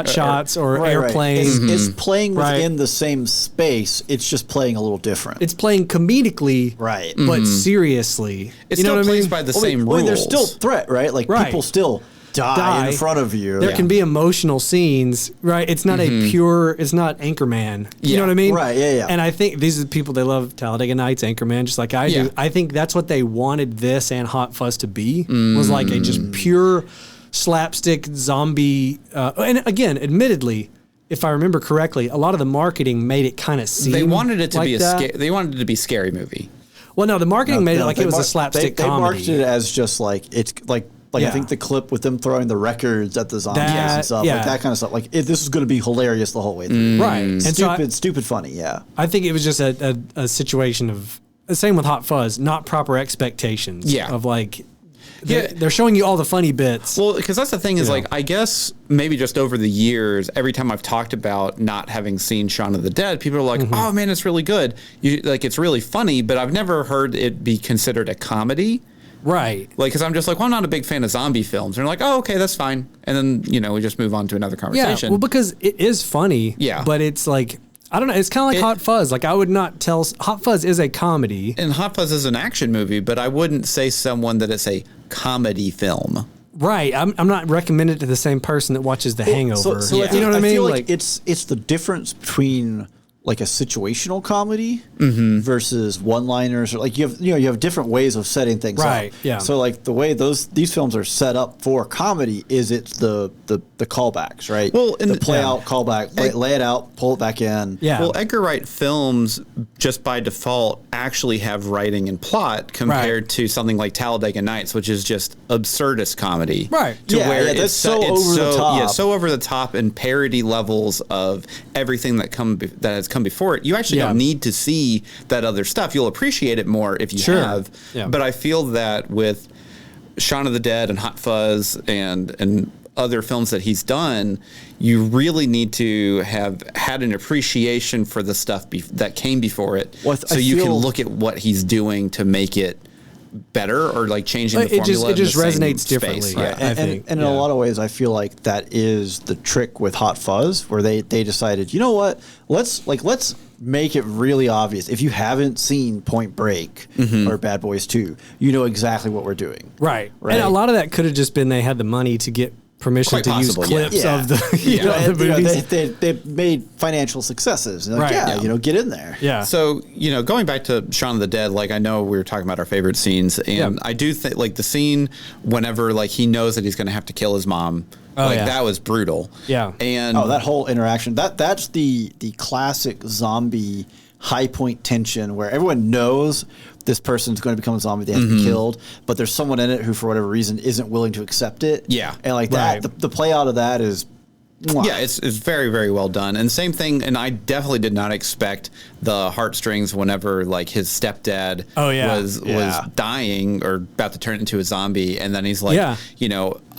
Shots or Airplane. It's playing within the same space. It's just playing a little different. It's playing comedically, right, but seriously. It still plays by the same rules. There's still threat, right? Like people still die in front of you. There can be emotional scenes, right? It's not it's not Anchorman. You know what I mean? Right, yeah. And I think these are the people, they love Talladega Nights, Anchorman, just like I do. I think that's what they wanted this and Hot Fuzz to be, was like a just pure slapstick zombie. And again, admittedly, if I remember correctly, a lot of the marketing made it kind of seem they wanted it to like be they wanted it to be a scary movie. Well, no, the marketing made it like it was a slapstick comedy. They marketed it as just like, it's like I think the clip with them throwing the records at the zombies and stuff, like that kind of stuff. Like this is going to be hilarious the whole way through. Right. And stupid funny, yeah. I think it was just a situation of, same with Hot Fuzz, not proper expectations. Yeah. Of like, they're showing you all the funny bits. Well, because that's the thing is like, I guess maybe just over the years, every time I've talked about not having seen Shaun of the Dead, people are like, oh man, it's really good. It's really funny, but I've never heard it be considered a comedy. Right. Like, because I'm just like, well, I'm not a big fan of zombie films. And they're like, oh, okay, that's fine. And then, we just move on to another conversation. Yeah, well, because it is funny. Yeah. But it's like, I don't know. It's kind of like Hot Fuzz. Like, I would not tell... Hot Fuzz is a comedy. And Hot Fuzz is an action movie, but I wouldn't say someone that it's a comedy film. Right. I'm not recommending it to the same person that watches The Hangover. So you know what I mean? I feel like it's the difference between like a situational comedy versus one-liners, or like you have different ways of setting things up. Right. Yeah. So like the way these films are set up for comedy is it's the callbacks, right? Well, and the play out callback, lay it out, pull it back in. Yeah. Well, Edgar Wright films just by default actually have writing and plot compared to something like Talladega Nights, which is just absurdist comedy. Right. To where that's so over the top. Yeah, so over the top and parody levels of everything that has come before it. You actually don't need to see that other stuff. You'll appreciate it more if you have. Yeah. But I feel that with Shaun of the Dead and Hot Fuzz and other films that he's done, you really need to have had an appreciation for the stuff that came before it, so you can look at what he's doing to make it better, or like changing the formula. It just resonates differently. Yeah. And in a lot of ways, I feel like that is the trick with Hot Fuzz, where they decided, you know what, let's make it really obvious. If you haven't seen Point Break or Bad Boys 2, you know exactly what we're doing. Right. And a lot of that could have just been they had the money to get permission to use clips of the, the movies. They made financial successes. Like, get in there. Yeah. So, going back to Shaun of the Dead, like, I know we were talking about our favorite scenes, and I do think, like, the scene whenever, like, he knows that he's going to have to kill his mom, that was brutal. Yeah. And that whole interaction, that's the classic zombie high point tension where everyone knows this person's going to become a zombie, they have to be killed, but there's someone in it who, for whatever reason, isn't willing to accept it. Yeah. And like that, the play out of that is... Yeah, it's very, very well done. And same thing, and I definitely did not expect the heartstrings whenever, like, his stepdad was dying or about to turn into a zombie, and then he's like,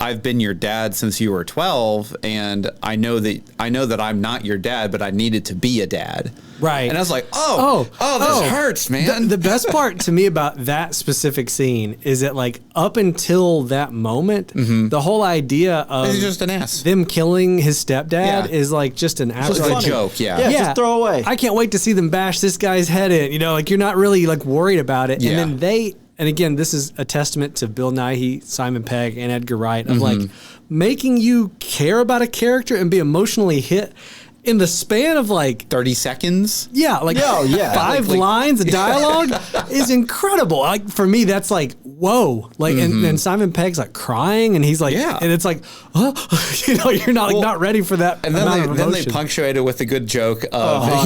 I've been your dad since you were 12, and I know that I'm not your dad, but I needed to be a dad. Right. And I was like, this hurts, man. The best part to me about that specific scene is that, like, up until that moment, the whole idea of he's just an ass. Them killing his stepdad is like just an absolute joke. Yeah, just throw away. I can't wait to see them bash this guy's head in. Like, you're not really like worried about it. Yeah. And then and again, this is a testament to Bill Nighy, Simon Pegg, and Edgar Wright of like making you care about a character and be emotionally hit in the span of like 30 seconds. Yeah, like 5 lines of dialogue is incredible. Like, for me, that's like, whoa. Like, and Simon Pegg's like crying, and he's like, and it's like, you're not not ready for that. And then they punctuate it with a good joke of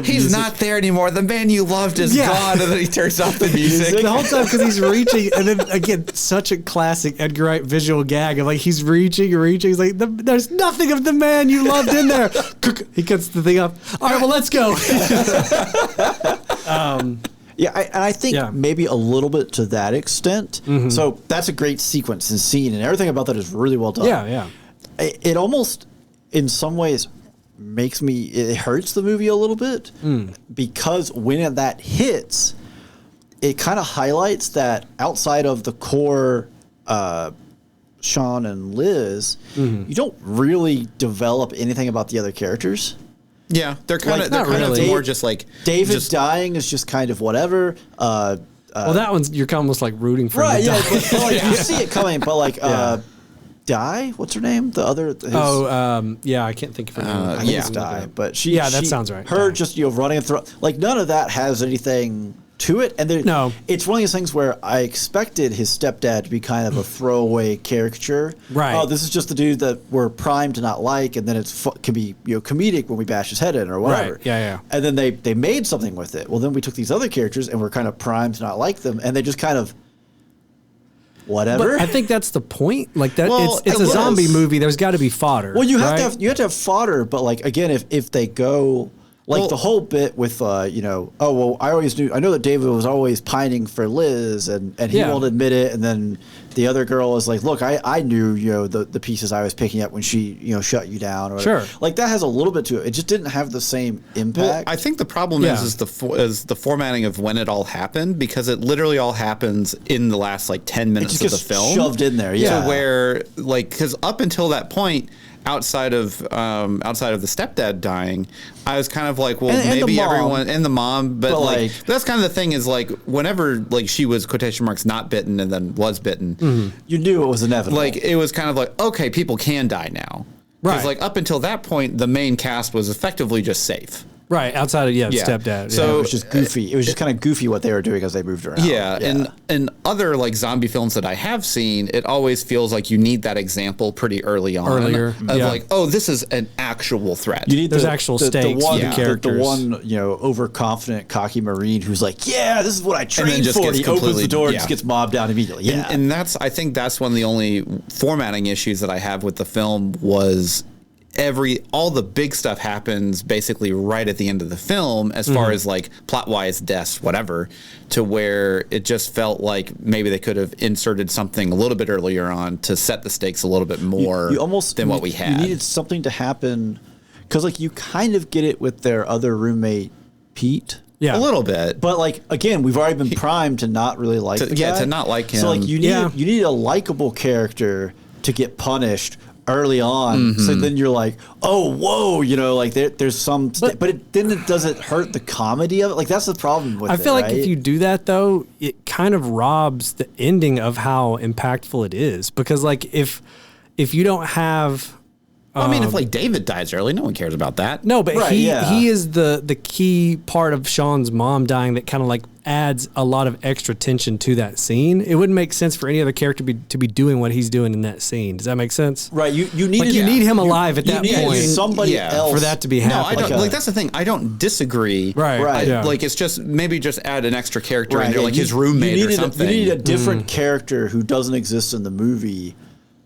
he's not there anymore. The man you loved is gone, and then he turns off the music the whole time because he's reaching. And then again, such a classic Edgar Wright visual gag of like he's reaching. He's like, there's nothing of the man you loved in there. He cuts the thing up. All right, well, let's go. I think maybe a little bit to that extent. So that's a great sequence and scene, and everything about that is really well done. Yeah. It almost, in some ways, it hurts the movie a little bit because when that hits, it kind of highlights that outside of the core Shaun and Liz, you don't really develop anything about the other characters. Yeah, they're kind of really. more just like David dying is just kind of whatever. Well, that one's you're almost like rooting for him to die. But like, you see it coming, but like Di, what's her name? The other I can't think of her name. I think it's Di, but she that sounds right. Her Di. just running through, like none of that has anything to it, and No. it's one of these things where I expected his stepdad to be kind of a throwaway caricature. Right. Oh, this is just the dude that we're primed to not like, and then it can be comedic when we bash his head in or whatever. Right. Yeah. And then they made something with it. Well, then we took these other characters and we're kind of primed to not like them, and they just kind of whatever. But I think that's the point. Like that, Well, it's a zombie movie. There's got to be fodder. Well, you have right? to have fodder, but like again, if they go like the whole bit with I know that David was always pining for Liz and he won't admit it, and then the other girl is like, look, I knew the pieces I was picking up when she shut you down or whatever. Sure. Like that has a little bit to it. It just didn't have the same impact. Well, I think the problem is the formatting of when it all happened, because it literally all happens in the last like 10 minutes of the film, shoved in there. Yeah. To where like, because up until that point, outside of the stepdad dying, I was kind of like, well, and maybe the mom. everyone and the mom, but like that's kind of the thing is like whenever like she was quotation marks not bitten and then was bitten, you knew it was inevitable. like it was kind of like, okay, people can die now. Because Right. like up until that point, the main cast was effectively just safe. Right, outside of stepdad. So- it was just goofy. It was just kind of goofy what they were doing as they moved around. Yeah, and other like zombie films that I have seen, it always feels like you need that example pretty early on. Earlier, of yeah. like, oh, this is an actual threat. You need There's actual stakes one, for the characters. The one, overconfident, cocky Marine who's like, yeah, this is what I trained just for. gets And he opens completely- the door and yeah. just gets mobbed down immediately. Yeah. And I think that's one of the only formatting issues that I have with the film was all the big stuff happens basically right at the end of the film as far as like plot wise, deaths, whatever, to where it just felt like maybe they could have inserted something a little bit earlier on to set the stakes a little bit more than what we had. You needed something to happen because like you kind of get it with their other roommate, Pete. Yeah. A little bit. But like again, we've already been primed to not really like the guy. to not like him. So like you need a likable character to get punished early on, so then you're like, oh, whoa, like there's some, then it doesn't hurt the comedy of it. Like that's the problem with it. I feel like right? if you do that though, it kind of robs the ending of how impactful it is, because like if you don't have, I mean, if like David dies early, no one cares about that. no, but Right, he is the key part of Shaun's mom dying that kind of like adds a lot of extra tension to that scene. It wouldn't make sense for any other character to be doing what he's doing in that scene. Does that make sense? Right, you need Like you need him alive at that point somebody else for that to be No, I happening. don't. Like that's the thing. I don't disagree. Right. Right. Yeah. Like it's just maybe just add an extra character in Right, there, like his roommate or something. You need a different character who doesn't exist in the movie,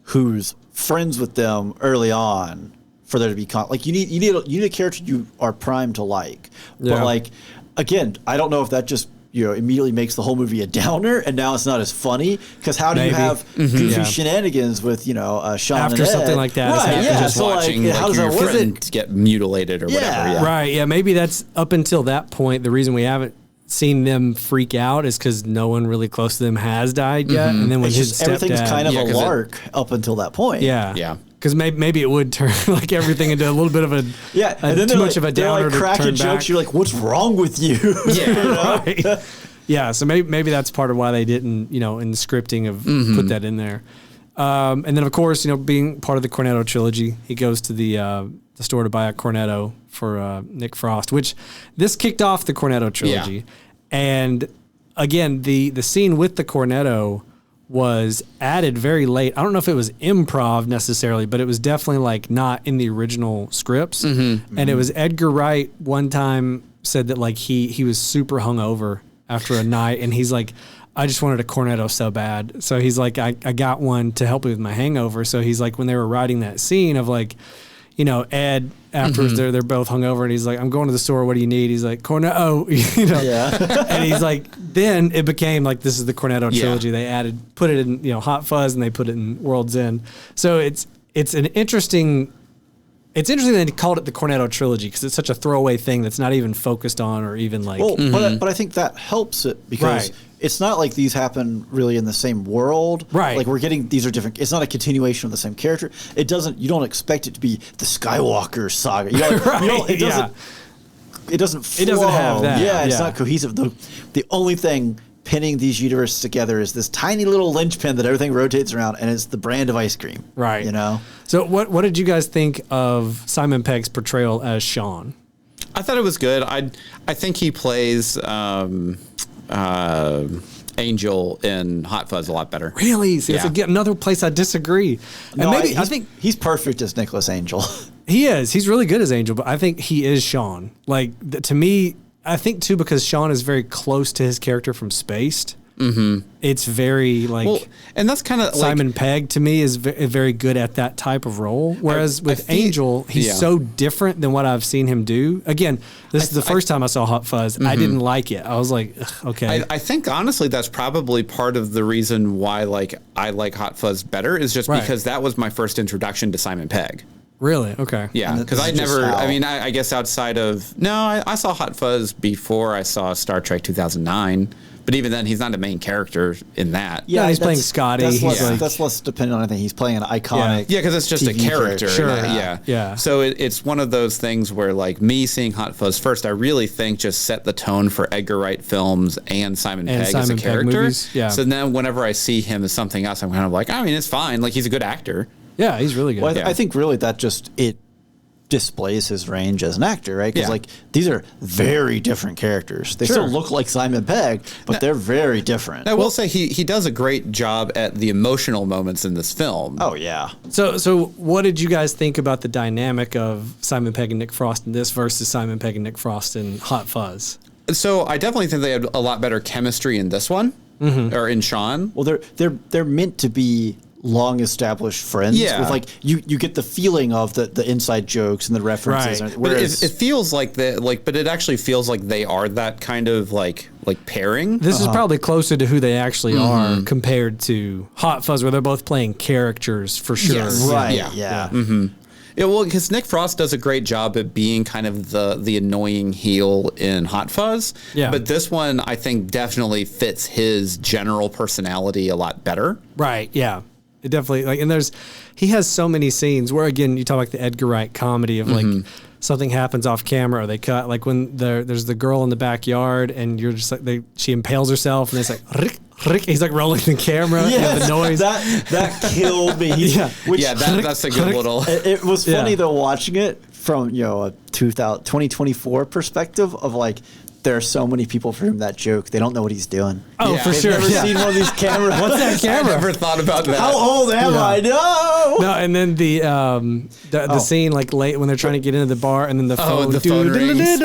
who's friends with them early on, for there to be like you need a character you are primed to like. Yeah. But like again, I don't know if that just immediately makes the whole movie a downer, and now it's not as funny, because how do you Maybe. have goofy Yeah. shenanigans with Shaun After and Ed? something like that is right? happening. Yeah, just so watching like, how like does your that work? friend get mutilated or whatever. Yeah. Right. Yeah. Maybe that's up until that point. The reason we haven't seen them freak out is because no one really close to them has died yet. And then when It's his just everything's stepdad- kind of Yeah, a 'cause lark up until that point. yeah. Yeah. Because maybe it would turn like everything into a little bit of a And then too much of a they're downer like to cracking turn jokes. back. You're like, what's wrong with you? Yeah. Right. Yeah, so maybe that's part of why they didn't, in the scripting of put that in there. And then of course, being part of the Cornetto trilogy, he goes to the store to buy a Cornetto for Nick Frost, which this kicked off the Cornetto trilogy. Yeah. And again, the scene with the Cornetto was added very late. I don't know if it was improv necessarily, but it was definitely like not in the original scripts. And it was Edgar Wright one time said that like he was super hungover after a night, and he's like, I just wanted a Cornetto so bad. So he's like, I got one to help me with my hangover. So he's like, when they were writing that scene of like, Ed afterwards, they're both hungover, and he's like, I'm going to the store. What do you need? He's like, Cornetto, Yeah. and he's like, then it became like, this is the Cornetto Yeah. trilogy. They put it in, Hot Fuzz, and they put it in World's End. So it's an interesting It's interesting that he called it the Cornetto trilogy because it's such a throwaway thing that's not even focused on or even like. Well, but I think that helps it because it's not like these happen really in the same world. Right. Like these are different. It's not a continuation of the same character. It doesn't. You don't expect it to be the Skywalker saga. You don't, it doesn't. It doesn't. Flow. It doesn't have that. Yeah, it's not cohesive. The only thing pinning these universes together is this tiny little linchpin that everything rotates around, and it's the brand of ice cream. Right. You know. So what did you guys think of Simon Pegg's portrayal as Shaun? I thought it was good. I think he plays Angel in Hot Fuzz a lot better. Really? See, Yeah. that's another place I disagree. And I think he's perfect as Nicholas Angel. he is. He's really good as Angel, but I think he is Shaun. Like to me, I think too because Shaun is very close to his character from Spaced. Mm-hmm. It's very like, and that's kind of Simon Pegg to me is very good at that type of role. Whereas with Angel, he's so different than what I've seen him do. Again, this is the first time I saw Hot Fuzz. I didn't like it. I was like, ugh, okay. I think honestly that's probably part of the reason why I like Hot Fuzz better is just because that was my first introduction to Simon Pegg. Really? Okay. Yeah, because I never. I mean, I guess outside of I saw Hot Fuzz before I saw Star Trek 2009. But even then, he's not a main character in that. Yeah, he's playing Scotty. That's less dependent on anything. He's playing an iconic. Yeah, because it's just TV a character. Sure. Yeah. So it's one of those things where, like, me seeing Hot Fuzz first, I really think just set the tone for Edgar Wright films and Simon Pegg as a character. Yeah. So then whenever I see him as something else, I'm kind of like, I mean, it's fine. Like, he's a good actor. Yeah, he's really good. Well, I think really that it displays his range as an actor, right? Because like these are very different characters. They still look like Simon Pegg, but they're very different. I will say he does a great job at the emotional moments in this film. Oh yeah. So what did you guys think about the dynamic of Simon Pegg and Nick Frost in this versus Simon Pegg and Nick Frost in Hot Fuzz? So I definitely think they had a lot better chemistry in this one, or in Shaun. Well, they're meant to be long established friends. Yeah. With like you get the feeling of the inside jokes and the references. Right. Whereas But it feels like but it actually feels like they are that kind of like pairing. This is probably closer to who they actually are compared to Hot Fuzz, where they're both playing characters for sure. Yes. right. Yeah. Yeah. Yeah, well, because Nick Frost does a great job at being kind of the annoying heel in Hot Fuzz. Yeah. But this one, I think, definitely fits his general personality a lot better. Right. Yeah. It definitely and he has so many scenes where again you talk like the Edgar Wright comedy of like something happens off camera or they cut like when there's the girl in the backyard and you're just like she impales herself and it's like Rick, Rick, he's like rolling the camera and the noise that killed me. That's a good little. It was funny though watching it from a 2024 perspective of like. There are so many people for whom that joke, they don't know what he's doing. Oh, for They've sure. never seen one of these cameras. What's that camera? I never thought about that. How old am I? No. No, and then the scene like late when they're trying to get into the bar and then the phone. the phone rings.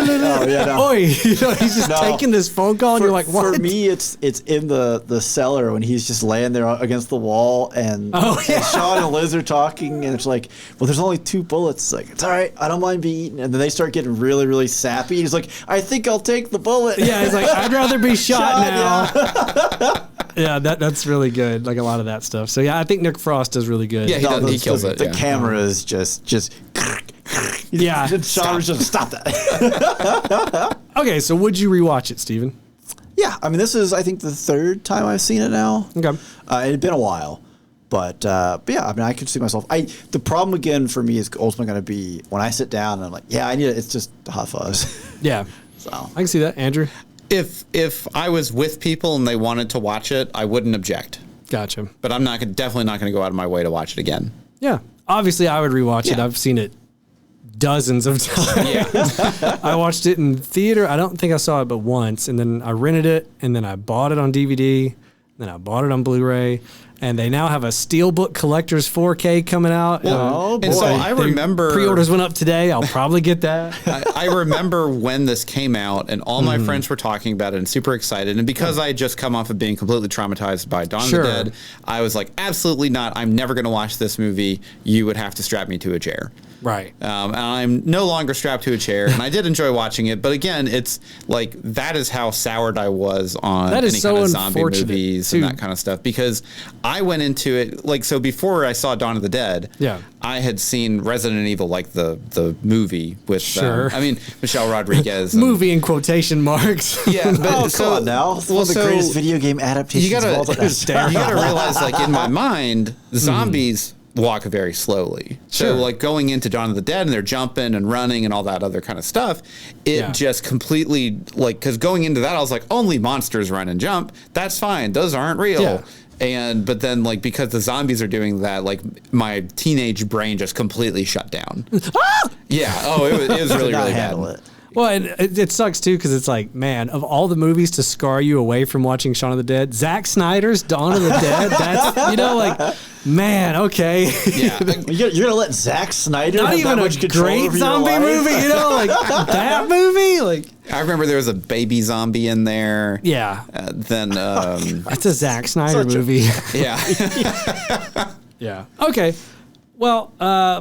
Oi, he's just taking this phone call and you're like, what? For me, it's in the cellar when he's just laying there against the wall and, and Shaun and Liz are talking and it's like, well, there's only 2 bullets. It's like, it's all right. I don't mind being eaten. And then they start getting really, really sappy. He's like, I think I'll take the bullet. Yeah, he's like, I'd rather be shot now. Yeah, that's really good. Like a lot of that stuff. So yeah, I think Nick Frost does really good. Yeah, he kills it. The camera is just. Yeah, Shaun was just stop that. Okay, so would you rewatch it, Steven? Yeah, I mean, this is I think the 3rd time I've seen it now. Okay, it had been a while. But yeah, I mean, I could see myself. The problem again for me is ultimately going to be when I sit down and I'm like, yeah, I need it. It's just Hot Fuzz. Yeah. So I can see that, Andrew. If I was with people and they wanted to watch it, I wouldn't object. Gotcha. But I'm definitely not going to go out of my way to watch it again. Yeah. Obviously, I would rewatch it. I've seen it dozens of times. Yeah. I watched it in theater. I don't think I saw it but once. And then I rented it. And then I bought it on DVD. Then I bought it on Blu-ray. And they now have a Steelbook Collector's 4K coming out. And so I remember... Pre-orders went up today. I'll probably get that. I remember when this came out, and all my friends were talking about it and super excited. And because I had just come off of being completely traumatized by Dawn of the Dead, I was like, absolutely not. I'm never going to watch this movie. You would have to strap me to a chair. Right. And I'm no longer strapped to a chair, and I did enjoy watching it. But again, it's like that is how soured I was on That is any so kind of zombie unfortunate, movies too. and that kind of stuff, because I went into it like, so before I saw Dawn of the Dead, Yeah. I had seen Resident Evil, like the movie with Sure. I mean, Michelle Rodriguez. And, Movie in quotation marks. yeah, but Oh, so, come on now. It's one of the greatest video game adaptations you of all time. you gotta realize, like, in my mind, zombies walk very slowly. Sure. So, like, going into Dawn of the Dead and they're jumping and running and all that other kind of stuff, it Yeah. just completely, like, because going into that, I was like, only monsters run and jump. That's fine. Those aren't real. Yeah. But then, like, because the zombies are doing that, like, my teenage brain just completely shut down. Yeah. Oh, it was really, Could not really handle bad. it. Well, and it sucks too because it's like, man, of all the movies to scar you away from watching Shaun of the Dead, Zack Snyder's Dawn of the Dead. That's, you know, like, man, okay. Yeah. You're gonna let Zack Snyder Not have even that a much control great over your zombie life? movie, you know, like that movie, like, I remember there was a baby zombie in there. yeah, Then, that's a Zack Snyder Such a- movie. yeah. Yeah. Okay. Well,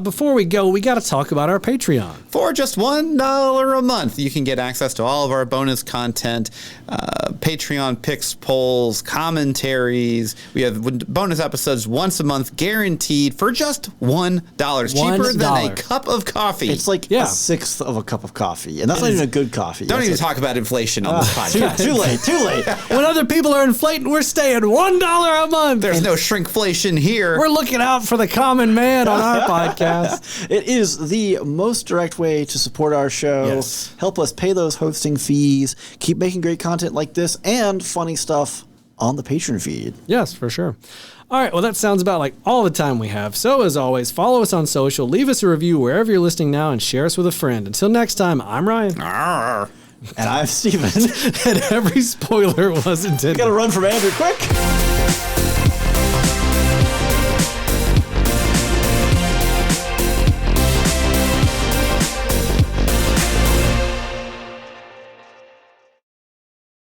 before we go, we got to talk about our Patreon. For just $1 a month, you can get access to all of our bonus content, Patreon picks, polls, commentaries. We have bonus episodes once a month, guaranteed for just $1. Cheaper than a cup of coffee. It's like Yeah. a sixth of a cup of coffee, and that's not even a good coffee. Don't That's even like- talk about inflation on this podcast. Too late. Too late. When other people are inflating, we're staying $1 a month. There's no shrinkflation here. We're looking out for the common man on our podcast. It is the most direct way to support our show. Yes. Help us pay those hosting fees. Keep making great content like this and funny stuff on the Patreon feed. Yes, for sure. All right, well, that sounds about like all the time we have. So, as always, follow us on social, leave us a review wherever you're listening now, and share us with a friend. Until next time, I'm Ryan. Arr. And I'm Steven. And every spoiler was intended. Gotta run from Andrew quick.